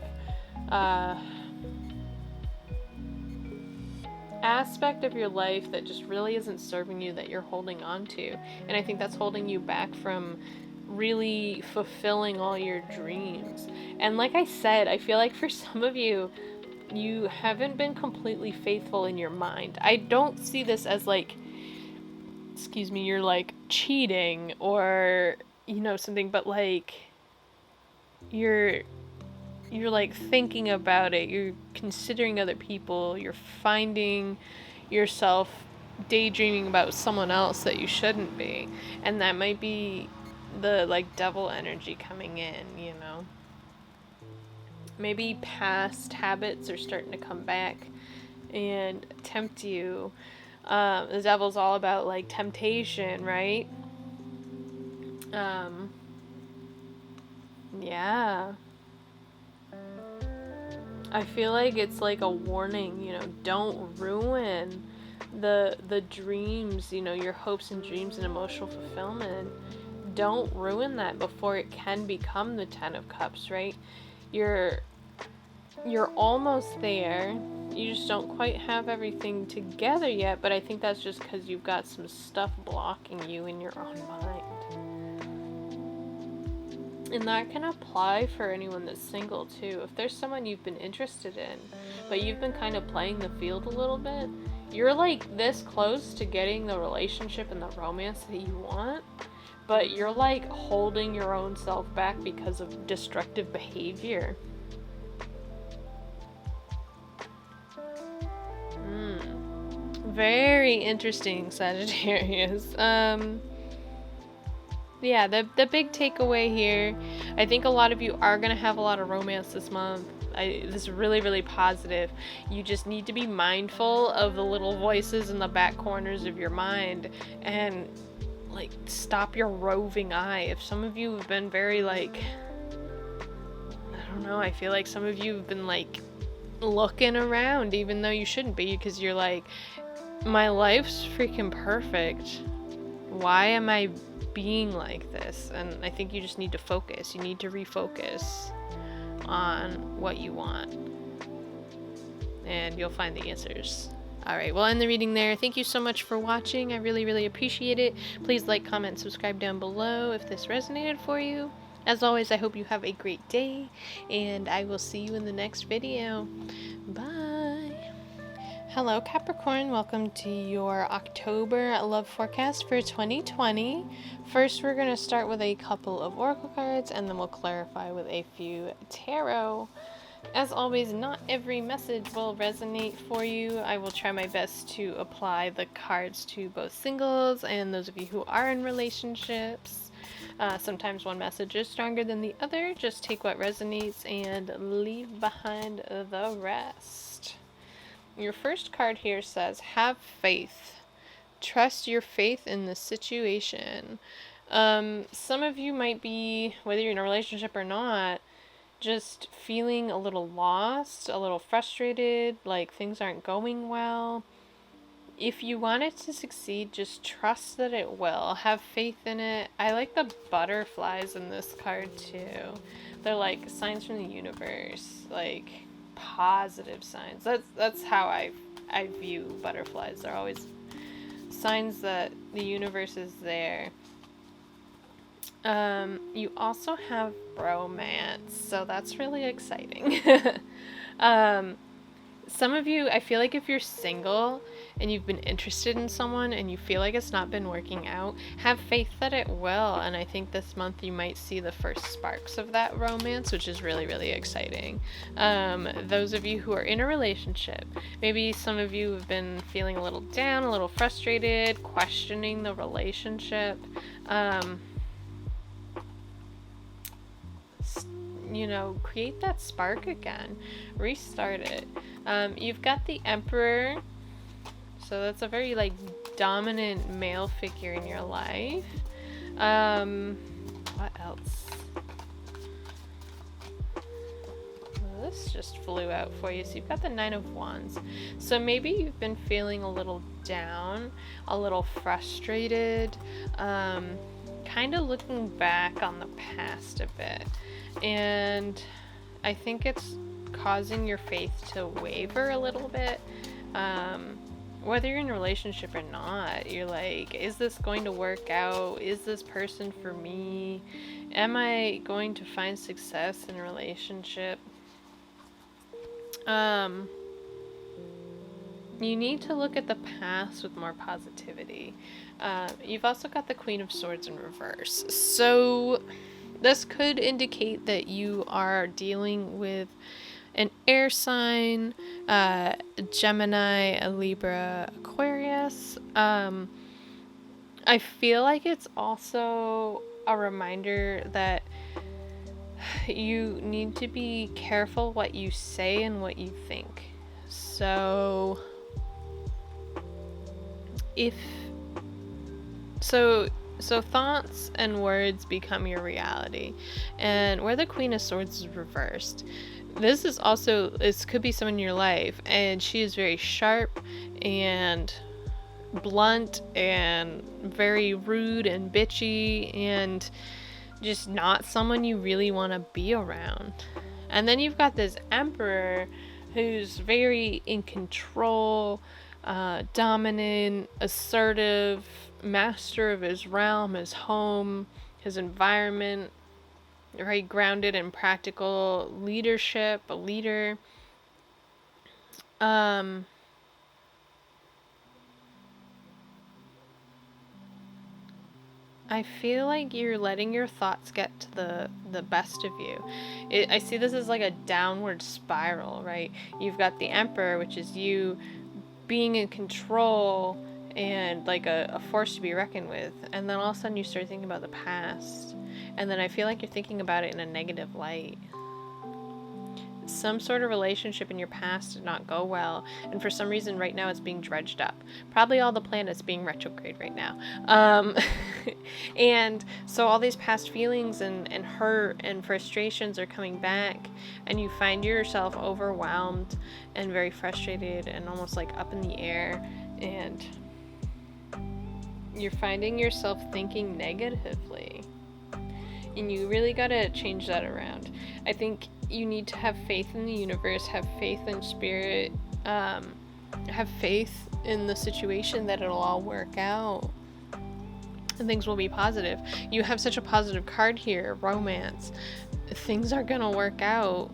aspect of your life that just really isn't serving you, that you're holding on to. And I think that's holding you back from really fulfilling all your dreams. And like I said, I feel like for some of you, you haven't been completely faithful in your mind. I don't see this as like, excuse me, you're like cheating or, you know, something, but like you're like thinking about it, you're considering other people, you're finding yourself daydreaming about someone else that you shouldn't be, and that might be the like devil energy coming in, you know. Maybe past habits are starting to come back and tempt you. The devil's all about like temptation, right? Yeah. I feel like it's like a warning, you know, don't ruin the dreams, you know, your hopes and dreams and emotional fulfillment. Don't ruin that before it can become the 10 of Cups, right? You're almost there. You just don't quite have everything together yet, but I think that's just because you've got some stuff blocking you in your own mind. And that can apply for anyone that's single too. If there's someone you've been interested in, but you've been kind of playing the field a little bit, you're like this close to getting the relationship and the romance that you want, but you're like holding your own self back because of destructive behavior. Very interesting, Sagittarius. Yeah, the big takeaway here, I think a lot of you are going to have a lot of romance this month. This is really, really positive. You just need to be mindful of the little voices in the back corners of your mind and, like, stop your roving eye. If some of you have been very, like, I don't know, I feel like some of you have been, like, looking around even though you shouldn't be, because you're like, my life's freaking perfect. Why am I being like this? And I think you just need to focus. You need to refocus on what you want, and you'll find the answers. Alright, we'll end the reading there. Thank you so much for watching. I really, really appreciate it. Please like, comment, subscribe down below if this resonated for you. As always, I hope you have a great day, and I will see you in the next video. Bye! Hello Capricorn, welcome to your October love forecast for 2020. First, we're going to start with a couple of oracle cards, and then we'll clarify with a few tarot. As always, not every message will resonate for you. I will try my best to apply the cards to both singles and those of you who are in relationships. Sometimes one message is stronger than the other. Just take what resonates and leave behind the rest. Your first card here says, have faith. Trust your faith in the situation. Some of you might be, whether you're in a relationship or not, just feeling a little lost, a little frustrated, like things aren't going well. If you want it to succeed, just trust that it will. Have faith in it. I like the butterflies in this card too. They're like signs from the universe, like positive signs. That's how I view butterflies. They're always signs that the universe is there. You also have romance, so that's really exciting. Some of you, I feel like if you're single and you've been interested in someone and you feel like it's not been working out, have faith that it will. And I think this month you might see the first sparks of that romance, which is really, really exciting. Those of you who are in a relationship, maybe some of you have been feeling a little down, a little frustrated, questioning the relationship. You know, create that spark again, restart it. You've got the Emperor, so that's a very like dominant male figure in your life. What else? This just flew out for you. So you've got the Nine of Wands. So maybe you've been feeling a little down, a little frustrated, kind of looking back on the past a bit. And I think it's causing your faith to waver a little bit. Whether you're in a relationship or not, you're like, is this going to work out? Is this person for me? Am I going to find success in a relationship? You need to look at the past with more positivity. You've also got the Queen of Swords in reverse. So this could indicate that you are dealing with an air sign, Gemini, a Libra, Aquarius. I feel like it's also a reminder that You need to be careful what you say and what you think. So thoughts and words become your reality. And where the Queen of Swords is reversed, this could be someone in your life, and she is very sharp and blunt and very rude and bitchy and just not someone you really want to be around. And then you've got this Emperor who's very in control, dominant, assertive, master of his realm, his home, his environment, very grounded in practical leadership, a leader. I feel like you're letting your thoughts get to the best of you. I see this as like a downward spiral, right? You've got the Emperor, which is you being in control and like a force to be reckoned with. And then all of a sudden you start thinking about the past. And then I feel like you're thinking about it in a negative light. Some sort of relationship in your past did not go well, and for some reason right now it's being dredged up. Probably all the planets being retrograde right now. And so all these past feelings and hurt and frustrations are coming back, and you find yourself overwhelmed and very frustrated and almost like up in the air, and you're finding yourself thinking negatively. And you really gotta change that around. I think you need to have faith in the universe, have faith in spirit, have faith in the situation that it'll all work out and things will be positive. You have such a positive card here, romance. Things are gonna work out.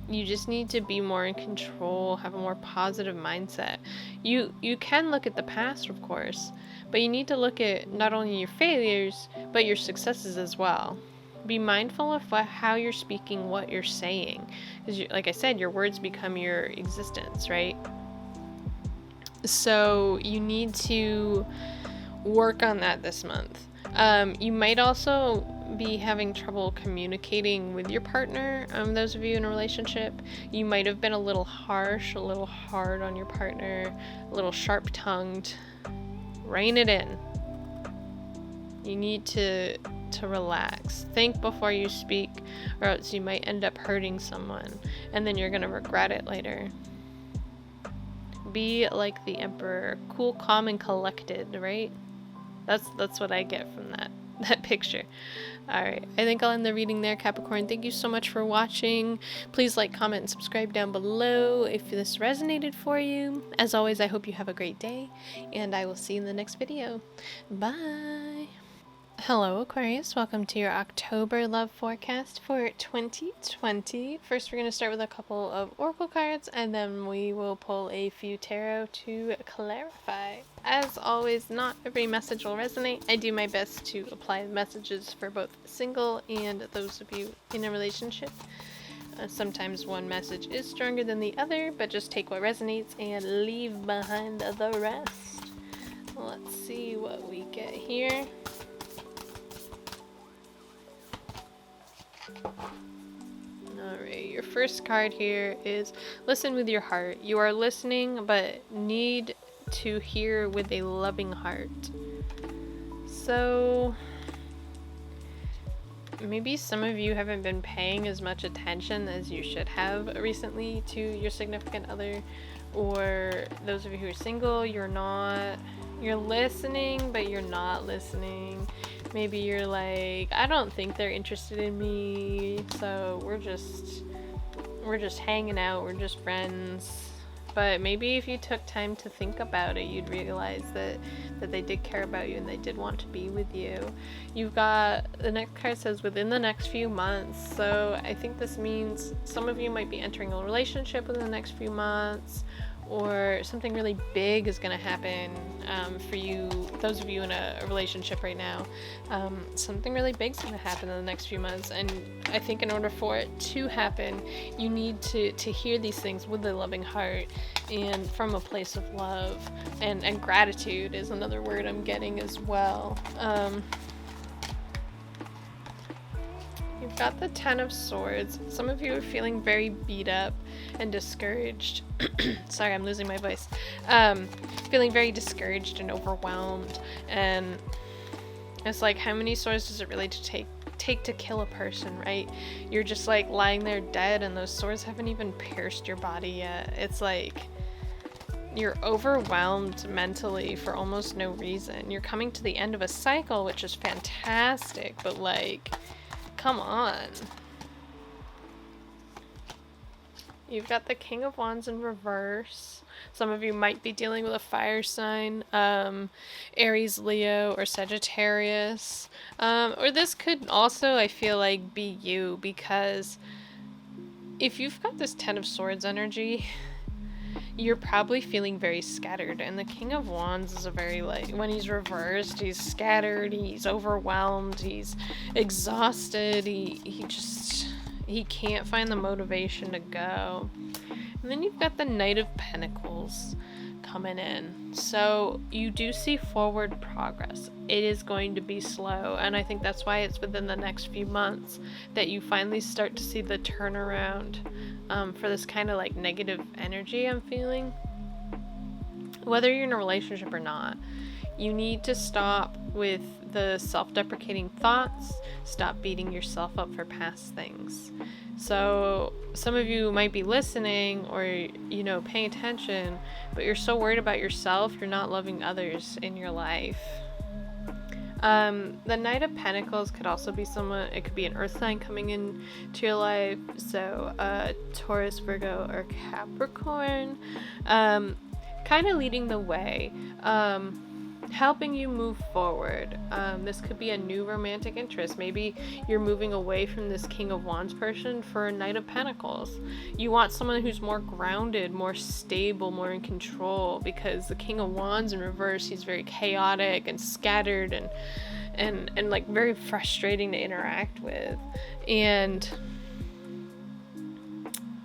You just need to be more in control, have a more positive mindset. You can look at the past, of course, but you need to look at not only your failures, but your successes as well. Be mindful of how you're speaking, what you're saying. Because, like I said, your words become your existence, right? So you need to work on that this month. You might also be having trouble communicating with your partner. Those of you in a relationship, you might have been a little harsh, a little hard on your partner, a little sharp-tongued. Rein it in. You need to relax. Think before you speak, or else you might end up hurting someone, and then you're gonna regret it later. Be like the Emperor, cool, calm, and collected, right? That's what I get from that picture. Alright, I think I'll end the reading there, Capricorn. Thank you so much for watching. Please like, comment, and subscribe down below if this resonated for you. As always, I hope you have a great day, and I will see you in the next video. Bye! Hello Aquarius, welcome to your October love forecast for 2020. First we're going to start with a couple of oracle cards, and then we will pull a few tarot to clarify. As always, not every message will resonate. I do my best to apply the messages for both single and those of you in a relationship. Sometimes one message is stronger than the other, but just take what resonates and leave behind the rest. Let's see what we get here. Alright, your first card here is listen with your heart. You are listening, but need to hear with a loving heart. So maybe some of you haven't been paying as much attention as you should have recently to your significant other, or those of you who are single, you're listening, but you're not listening. Maybe you're like, I don't think they're interested in me, so we're just hanging out, we're just friends. But maybe if you took time to think about it, you'd realize that they did care about you and they did want to be with you. You've got, the next card says within the next few months, so I think this means some of you might be entering a relationship within the next few months, or something really big is going to happen for you, those of you in a relationship right now. Something really big is going to happen in the next few months, and I think in order for it to happen, you need to hear these things with a loving heart and from a place of love, and gratitude is another word I'm getting as well. You've got the Ten of Swords. Some of you are feeling very beat up and discouraged. Sorry, I'm losing my voice. Feeling very discouraged and overwhelmed. And it's like, how many swords does it really take to kill a person, right? You're just like lying there dead and those swords haven't even pierced your body yet. It's like you're overwhelmed mentally for almost no reason. You're coming to the end of a cycle, which is fantastic, but like, come on. You've got the King of Wands in reverse. Some of you might be dealing with a fire sign, Aries, Leo, or Sagittarius. Or this could also, I feel like, be you, because if you've got this Ten of Swords energy, you're probably feeling very scattered. And the King of Wands is a very, like, when he's reversed, he's scattered, he's overwhelmed, he's exhausted, he can't find the motivation to go. And then you've got the Knight of Pentacles coming in. So you do see forward progress. It is going to be slow, and I think that's why it's within the next few months that you finally start to see the turnaround for this kind of like negative energy I'm feeling. Whether you're in a relationship or not, you need to stop with the self-deprecating thoughts, stop beating yourself up for past things. So some of you might be listening or, you know, paying attention, but you're so worried about yourself, you're not loving others in your life. The Knight of Pentacles could also be someone, it could be an earth sign coming into your life, so Taurus, Virgo, or Capricorn, kind of leading the way, helping you move forward. This could be a new romantic interest. Maybe you're moving away from this King of Wands person for a Knight of Pentacles. You want someone who's more grounded, more stable, more in control, because the King of Wands in reverse, he's very chaotic and scattered and like very frustrating to interact with. And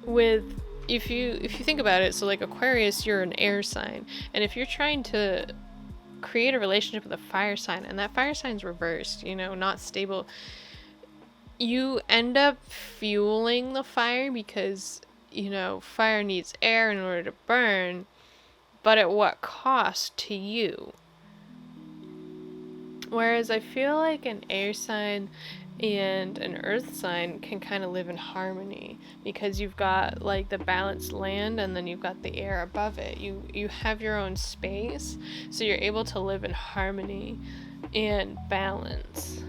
with if you think about it, so like Aquarius, you're an air sign, and if you're trying to create a relationship with a fire sign and that fire sign's reversed, you know, not stable, you end up fueling the fire because, you know, fire needs air in order to burn, but at what cost to you? Whereas I feel like an air sign and an earth sign can kind of live in harmony because you've got like the balanced land and then you've got the air above it. You have your own space, so you're able to live in harmony and balance.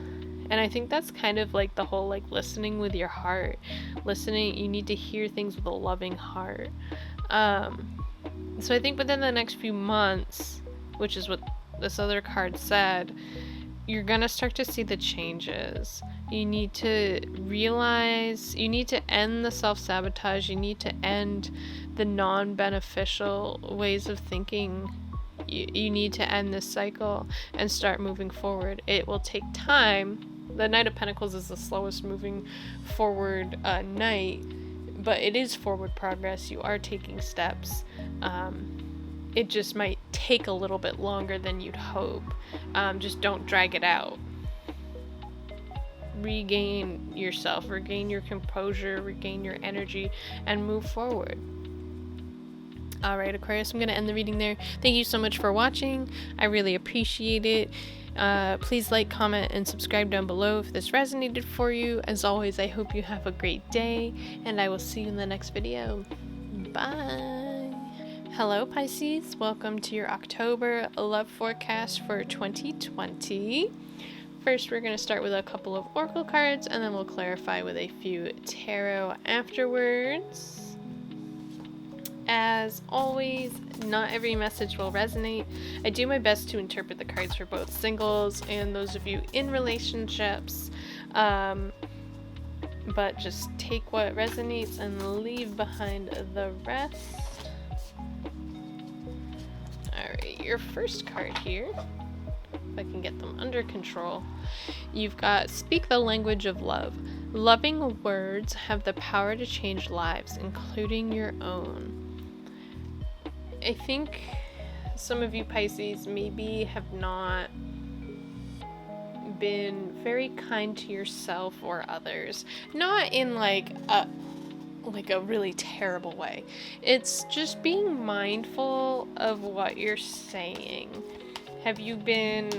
And I think that's kind of like the whole like listening with your heart. Listening, you need to hear things with a loving heart. So I think within the next few months, which is what this other card said, you're gonna start to see the changes. You need to realize, you need to end the self-sabotage, you need to end the non-beneficial ways of thinking. You need to end this cycle and start moving forward. It will take time. The Knight of Pentacles is the slowest moving forward knight, but it is forward progress. You are taking steps. It just might take a little bit longer than you'd hope. Just don't drag it out. Regain yourself, regain your composure, regain your energy, and move forward. Alright, Aquarius, I'm going to end the reading there. Thank you so much for watching. I really appreciate it. Please like, comment, and subscribe down below if this resonated for you. As always, I hope you have a great day, and I will see you in the next video. Bye! Hello, Pisces. Welcome to your October love forecast for 2020. First, we're going to start with a couple of oracle cards, and then we'll clarify with a few tarot afterwards. As always, not every message will resonate. I do my best to interpret the cards for both singles and those of you in relationships, but just take what resonates and leave behind the rest. Alright, your first card here, if I can get them under control, you've got speak the language of love. Loving words have the power to change lives, including your own. I think some of you Pisces maybe have not been very kind to yourself or others. Not in like a really terrible way. It's just being mindful of what you're saying. Have you been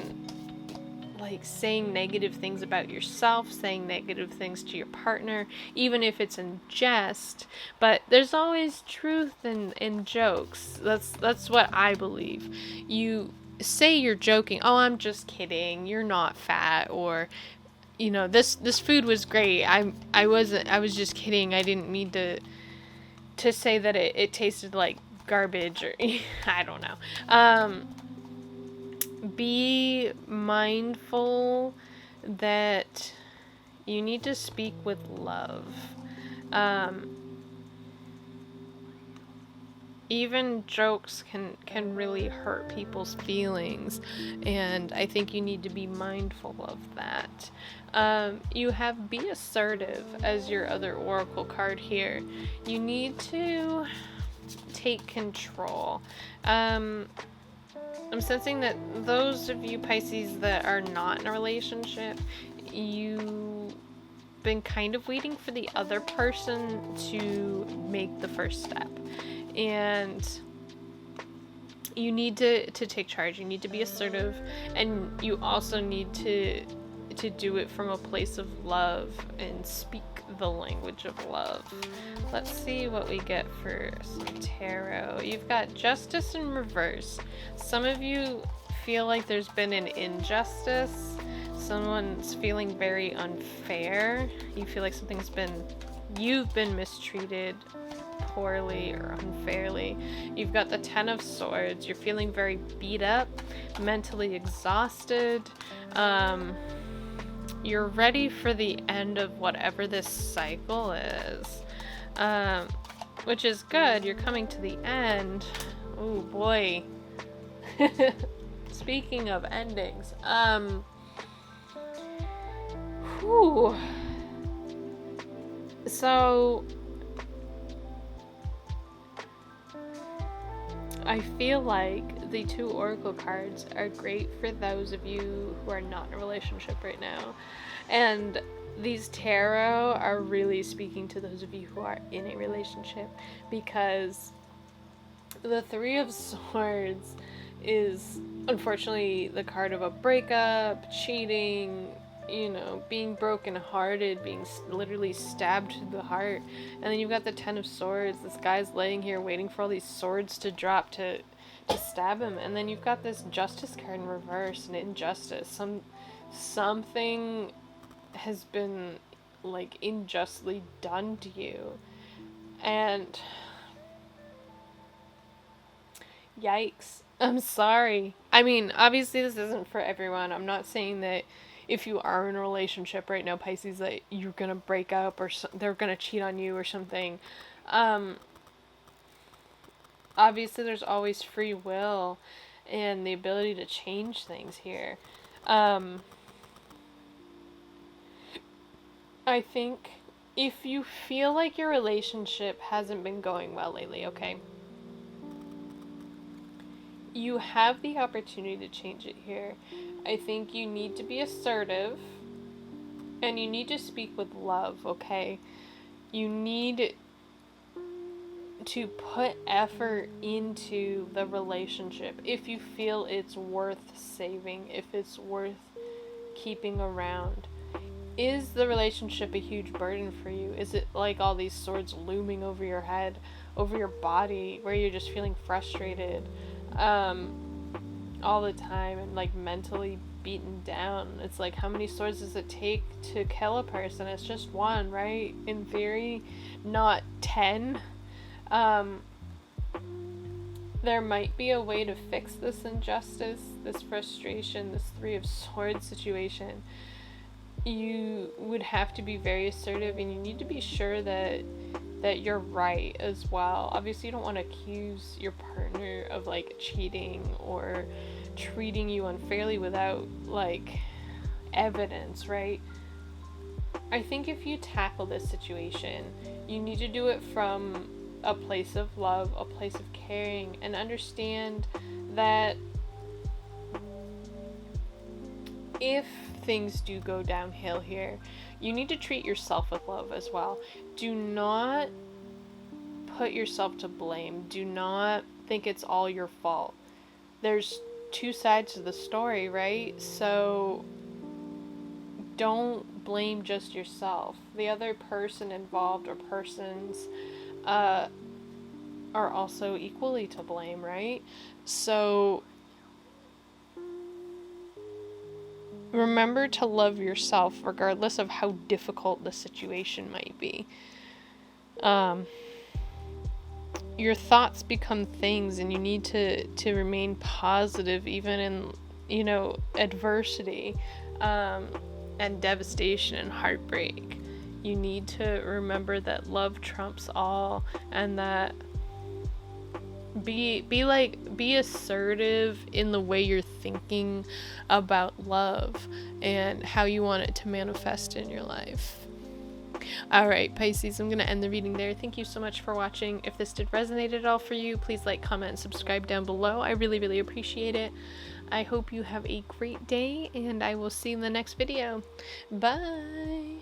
like saying negative things about yourself, saying negative things to your partner, even if it's in jest? But there's always truth in jokes. That's what I believe. You say you're joking, oh, I'm just kidding, you're not fat, or this food was great, I was just kidding, I didn't mean to say that it tasted like garbage, or I don't know. Be mindful that you need to speak with love. Even jokes can really hurt people's feelings, and I think you need to be mindful of that. You have Be Assertive as your other oracle card here. You need to take control. I'm sensing that those of you Pisces that are not in a relationship, you've been kind of waiting for the other person to make the first step. And you need to take charge. You need to be assertive, and you also need to do it from a place of love and speak the language of love. Let's see what we get for some tarot. You've got Justice in reverse. Some of you feel like there's been an injustice. Someone's feeling very unfair. You feel like you've been mistreated poorly or unfairly. You've got the Ten of Swords. You're feeling very beat up, mentally exhausted. You're ready for the end of whatever this cycle is, which is good. You're coming to the end. Oh boy. Speaking of endings, so I feel like the two oracle cards are great for those of you who are not in a relationship right now. And these tarot are really speaking to those of you who are in a relationship, because the Three of Swords is unfortunately the card of a breakup, cheating, being brokenhearted, being literally stabbed to the heart. And then you've got the Ten of Swords. This guy's laying here waiting for all these swords to drop to stab him. And then you've got this Justice card in reverse, and injustice. Something has been like unjustly done to you. And yikes. I'm sorry. I mean, obviously this isn't for everyone. I'm not saying that if you are in a relationship right now, Pisces, that you're gonna break up or they're gonna cheat on you or something. Obviously there's always free will and the ability to change things here. I think if you feel like your relationship hasn't been going well lately, okay, you have the opportunity to change it here. I think you need to be assertive, and you need to speak with love, okay? You need to put effort into the relationship if you feel it's worth saving, if it's worth keeping around. Is the relationship a huge burden for you? Is it like all these swords looming over your head, over your body, where you're just feeling frustrated all the time and like mentally beaten down? It's like, how many swords does it take to kill a person? It's just one, right? In theory, not 10. There might be a way to fix this injustice, this frustration, this Three of Swords situation. You would have to be very assertive, and you need to be sure that you're right as well. Obviously, you don't want to accuse your partner of like cheating or treating you unfairly without like evidence, right? I think if you tackle this situation, you need to do it from a place of love, a place of caring, and understand that if things do go downhill here, you need to treat yourself with love as well. Do not put yourself to blame. Do not think it's all your fault. There's two sides to the story, right? So don't blame just yourself. The other person involved or persons are also equally to blame, right? So remember to love yourself regardless of how difficult the situation might be. Your thoughts become things, and you need to remain positive even in, you know, adversity and devastation and heartbreak. You need to remember that love trumps all, and that be assertive in the way you're thinking about love and how you want it to manifest in your life. Alright, Pisces, I'm going to end the reading there. Thank you so much for watching. If this did resonate at all for you, please like, comment, and subscribe down below. I really, really appreciate it. I hope you have a great day, and I will see you in the next video. Bye!